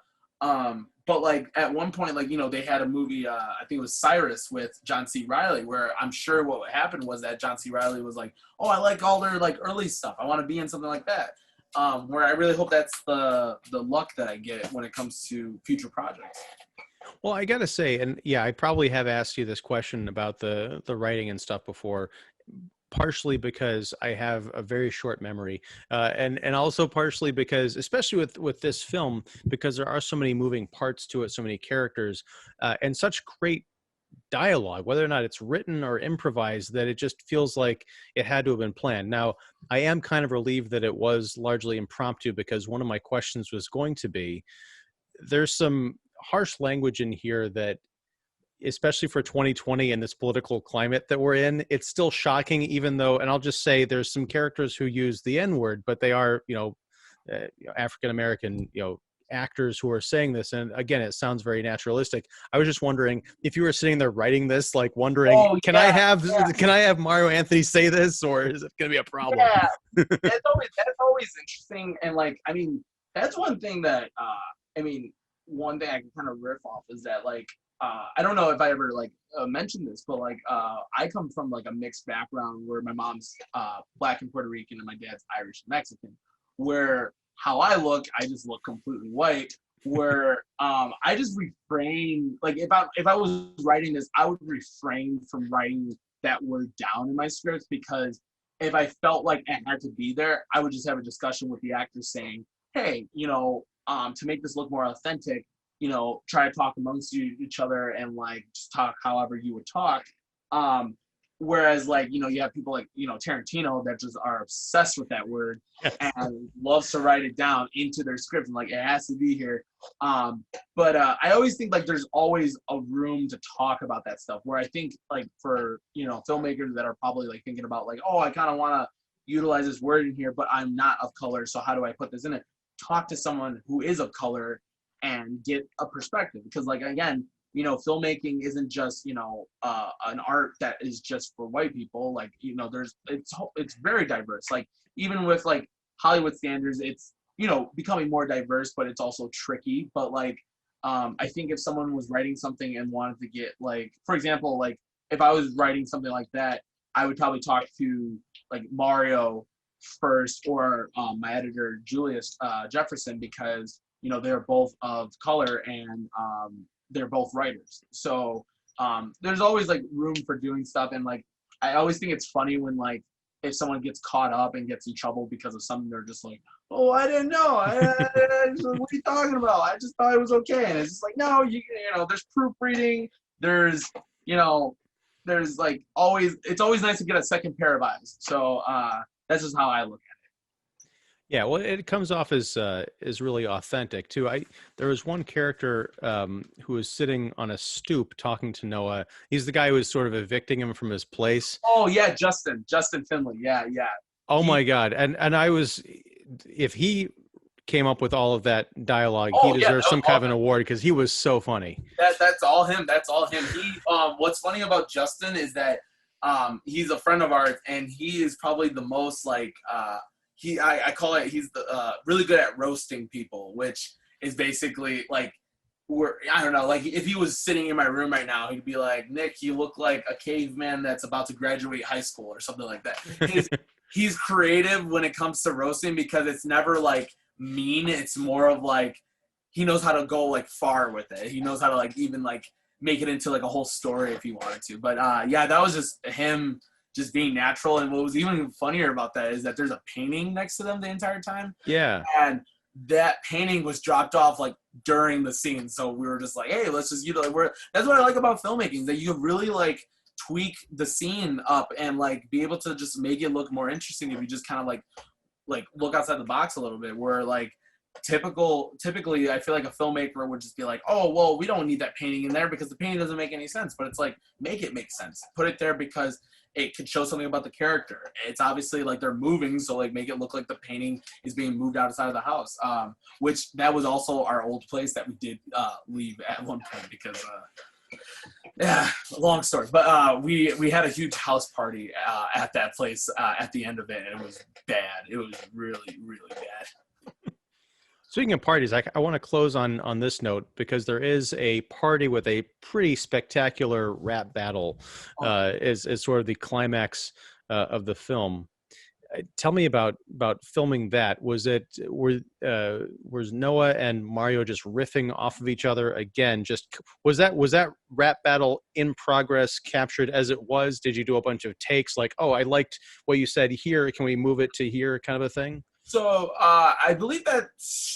But like at one point, like they had a movie, I think it was Cyrus with John C. Reilly, where I'm sure what happened was that John C. Reilly was like, oh, I like all their like early stuff, I want to be in something like that. Where I really hope that's the luck that I get when it comes to future projects. Well, I gotta say, and yeah, I probably have asked you this question about the writing and stuff before, partially because I have a very short memory, and also partially because, especially with this film, because there are so many moving parts to it, so many characters, and such great dialogue, whether or not it's written or improvised, that it just feels like it had to have been planned. Now, I am kind of relieved that it was largely impromptu, because one of my questions was going to be, there's some harsh language in here that, especially for 2020 and this political climate that we're in, it's still shocking, even though, and I'll just say there's some characters who use the N-word, but they are, African-American, actors who are saying this. And again, it sounds very naturalistic. I was just wondering if you were sitting there writing this, like wondering, can I have Mario Anthony say this, or is it going to be a problem? Yeah, that's always interesting. And like, I mean, that's one thing that, one thing I can kind of riff off is that like, I don't know if I ever like mentioned this, but like I come from like a mixed background where my mom's Black and Puerto Rican and my dad's Irish and Mexican, where how I look, I just look completely white, where I just refrain, like if I was writing this, I would refrain from writing that word down in my scripts, because if I felt like it had to be there, I would just have a discussion with the actors saying, hey, to make this look more authentic, try to talk amongst each other and like just talk however you would talk. Whereas like, you have people like, Tarantino that just are obsessed with that word and loves to write it down into their script and like, it has to be here. But I always think like there's always a room to talk about that stuff, where I think like for, filmmakers that are probably like thinking about like, oh, I kind of want to utilize this word in here, but I'm not of color. So how do I put this in it? Talk to someone who is of color and get a perspective, because like, again, filmmaking isn't just, an art that is just for white people. Like, it's very diverse. Like, even with like Hollywood standards, it's, becoming more diverse, but it's also tricky. But like, I think if someone was writing something and wanted to get like, for example, like if I was writing something like that, I would probably talk to like Mario first, or my editor, Julius Jefferson, because, they're both of color and, they're both writers. So there's always like room for doing stuff. And like, I always think it's funny when like, if someone gets caught up and gets in trouble because of something, they're just like, oh, I didn't know. What are you talking about? I just thought it was okay. And it's just like, no, there's proofreading. There's like always, it's always nice to get a second pair of eyes. So that's just how I look at it. Yeah, well, it comes off as really authentic too. There was one character who was sitting on a stoop talking to Noah. He's the guy who was sort of evicting him from his place. Oh yeah, Justin Finley. Yeah. Oh my God, and if he came up with all of that dialogue, he deserves some kind of an award, because he was so funny. That's all him. He what's funny about Justin is that he's a friend of ours, and he is probably the most like I call it, he's the really good at roasting people, which is basically like, I don't know, like if he was sitting in my room right now, he'd be like, Nick, you look like a caveman that's about to graduate high school or something like that. He's creative when it comes to roasting, because it's never like mean. It's more of like, he knows how to go like far with it. He knows how to like even like make it into like a whole story if he wanted to. But yeah, that was just him just being natural. And what was even funnier about that is that there's a painting next to them the entire time. Yeah. And that painting was dropped off like during the scene. So we were just like, hey, let's just, that's what I like about filmmaking, that you really like tweak the scene up and like be able to just make it look more interesting if you just kind of like look outside the box a little bit, where like typically I feel like a filmmaker would just be like, oh, well, we don't need that painting in there because the painting doesn't make any sense. But it's like, make it make sense. Put it there because it could show something about the character. It's obviously like they're moving, so like make it look like the painting is being moved outside of the house. Which that was also our old place that we did leave at one point because yeah, long story. But we had a huge house party at that place at the end of it, and it was bad. It was really, really bad. Speaking of parties, I want to close on this note, because there is a party with a pretty spectacular rap battle is sort of the climax of the film. Tell me about filming that. Was Noah and Mario just riffing off of each other again? Was that rap battle in progress, captured as it was? Did you do a bunch of takes like, oh, I liked what you said here, can we move it to here, kind of a thing? So I believe that,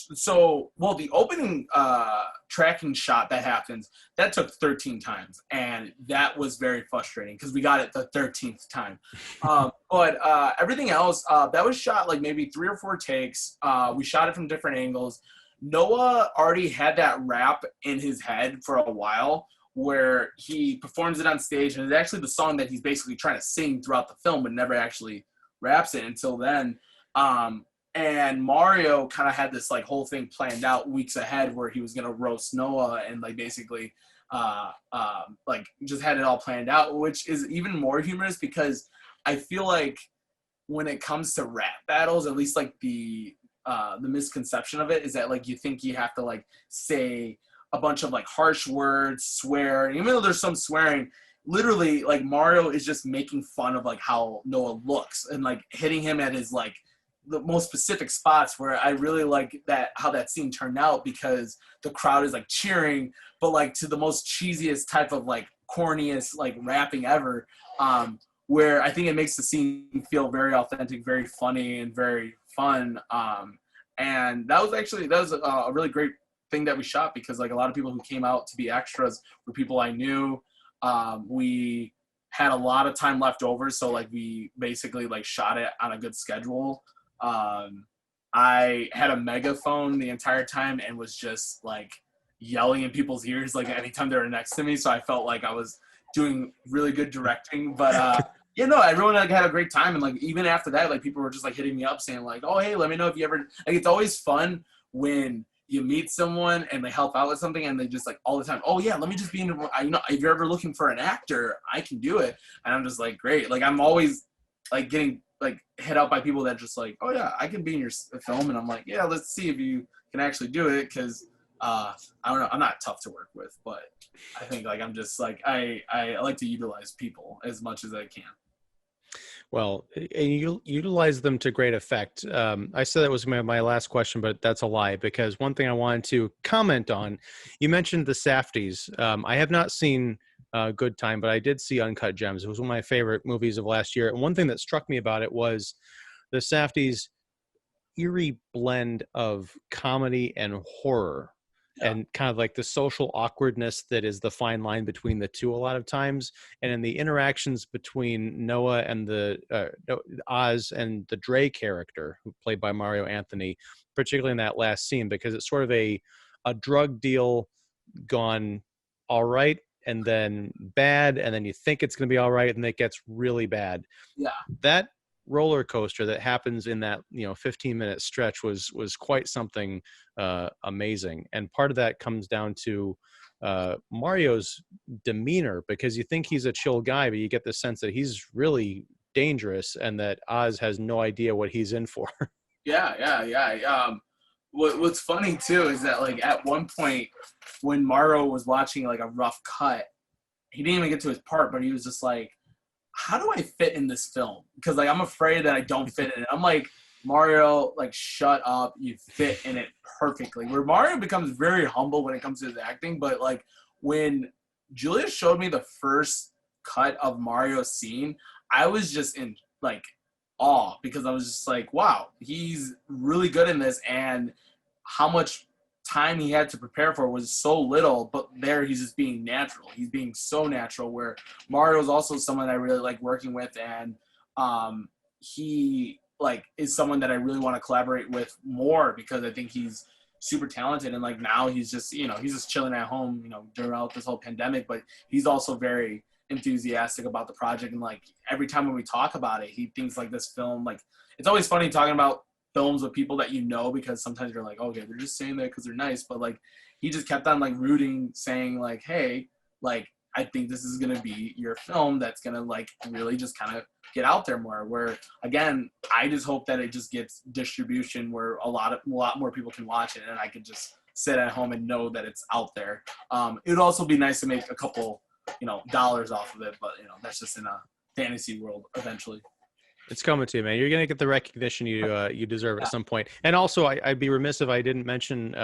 the opening tracking shot that happens, that took 13 times. And that was very frustrating because we got it the 13th time. But everything else, that was shot like maybe 3 or 4 takes. We shot it from different angles. Noah already had that rap in his head for a while, where he performs it on stage. And it's actually the song that he's basically trying to sing throughout the film, but never actually raps it until then. And Mario kind of had this like whole thing planned out weeks ahead, where he was going to roast Noah and like basically like just had it all planned out, which is even more humorous because I feel like when it comes to rap battles, at least like the misconception of it is that like you think you have to like say a bunch of like harsh words, swear, and even though there's some swearing, literally like Mario is just making fun of like how Noah looks and like hitting him at his like the most specific spots, where I really like that, how that scene turned out, because the crowd is like cheering, but like to the most cheesiest type of like corniest like rapping ever. Where I think it makes the scene feel very authentic, very funny, and very fun. And that was a really great thing that we shot, because like a lot of people who came out to be extras were people I knew. We had a lot of time left over, so like we basically like shot it on a good schedule. I had a megaphone the entire time and was just like yelling in people's ears like anytime they were next to me, so I felt like I was doing really good directing. But you know, everyone like had a great time, and like even after that, like people were just like hitting me up saying like, oh hey, let me know if you ever, like, it's always fun when you meet someone and they help out with something and they just like all the time, oh yeah, let me just be in, you know, if you're ever looking for an actor, I can do it. And I'm just like, great. Like I'm always like getting like hit up by people that just like, oh yeah, I can be in your film. And I'm like, yeah, let's see if you can actually do it, because I don't know, I'm not tough to work with, but I think like I'm just like I like to utilize people as much as I can. Well, and you utilize them to great effect. I said that was my last question, but that's a lie, because one thing I wanted to comment on, you mentioned the Safdies. I have not seen Good Time, but I did see Uncut Gems. It was one of my favorite movies of last year. And one thing that struck me about it was the Safdies' eerie blend of comedy and horror. Yeah. And kind of like the social awkwardness that is the fine line between the two a lot of times. And in the interactions between Noah and Oz and the Dre character, who played by Mario Anthony, particularly in that last scene, because it's sort of a drug deal gone all right, and then bad, and then you think it's going to be all right, and it gets really bad. Yeah. That roller coaster that happens in that 15-minute stretch was quite something amazing. And part of that comes down to Mario's demeanor, because you think he's a chill guy, but you get the sense that he's really dangerous and that Oz has no idea what he's in for. Yeah. What's funny too is that like at one point when Mario was watching like a rough cut, he didn't even get to his part, but he was just like, how do I fit in this film? Because like I'm afraid that I don't fit in it. I'm like, Mario, like shut up, you fit in it perfectly. Where Mario becomes very humble when it comes to his acting, but like when Julia showed me the first cut of Mario's scene, I was just in like awe, because I was just like, wow, he's really good in this, and how much time he had to prepare for was so little, but there he's just being natural. He's being so natural, where Mario's also someone I really like working with, and he like is someone that I really want to collaborate with more, because I think he's super talented, and like now he's just, he's just chilling at home, throughout this whole pandemic, but he's also very enthusiastic about the project, and like every time when we talk about it, he thinks like this film, like it's always funny talking about films with people that because sometimes you're like, okay, they're just saying that because they're nice, but like he just kept on like rooting, saying like, hey, like I think this is gonna be your film that's gonna like really just kind of get out there more, where again I just hope that it just gets distribution where a lot more people can watch it, and I can just sit at home and know that it's out there. It would also be nice to make a couple dollars off of it, but that's just in a fantasy world eventually. It's coming to you, man. You're going to get the recognition you deserve at some point. And also, I'd be remiss if I didn't mention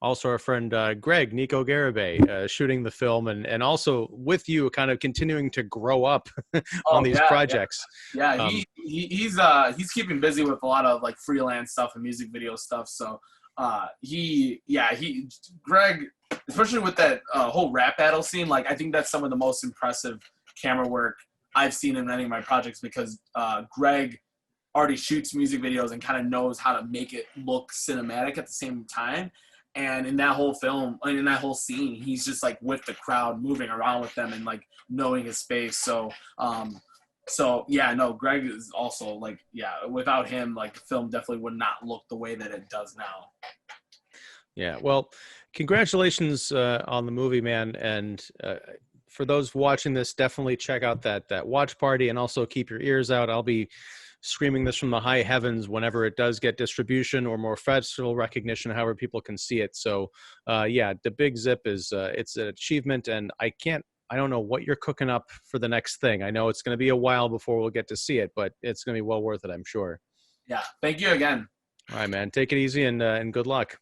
also our friend Greg, Nico Garibay, shooting the film, and also with you kind of continuing to grow up on these projects. Yeah, he's keeping busy with a lot of like freelance stuff and music video stuff. So Greg, especially with that whole rap battle scene, like I think that's some of the most impressive camera work I've seen in any of my projects, because Greg already shoots music videos and kind of knows how to make it look cinematic at the same time. And in that whole film, in that whole scene, he's just like with the crowd, moving around with them and like knowing his space. So Greg is also like, without him, like the film definitely would not look the way that it does now. Yeah, well, congratulations on the movie, man. And for those watching this, definitely check out that watch party, and also keep your ears out. I'll be screaming this from the high heavens whenever it does get distribution or more festival recognition, however people can see it. So the Big Zip is it's an achievement, and I don't know what you're cooking up for the next thing. I know it's going to be a while before we'll get to see it, but it's going to be well worth it, I'm sure. Yeah, thank you again. All right, man. Take it easy, and good luck.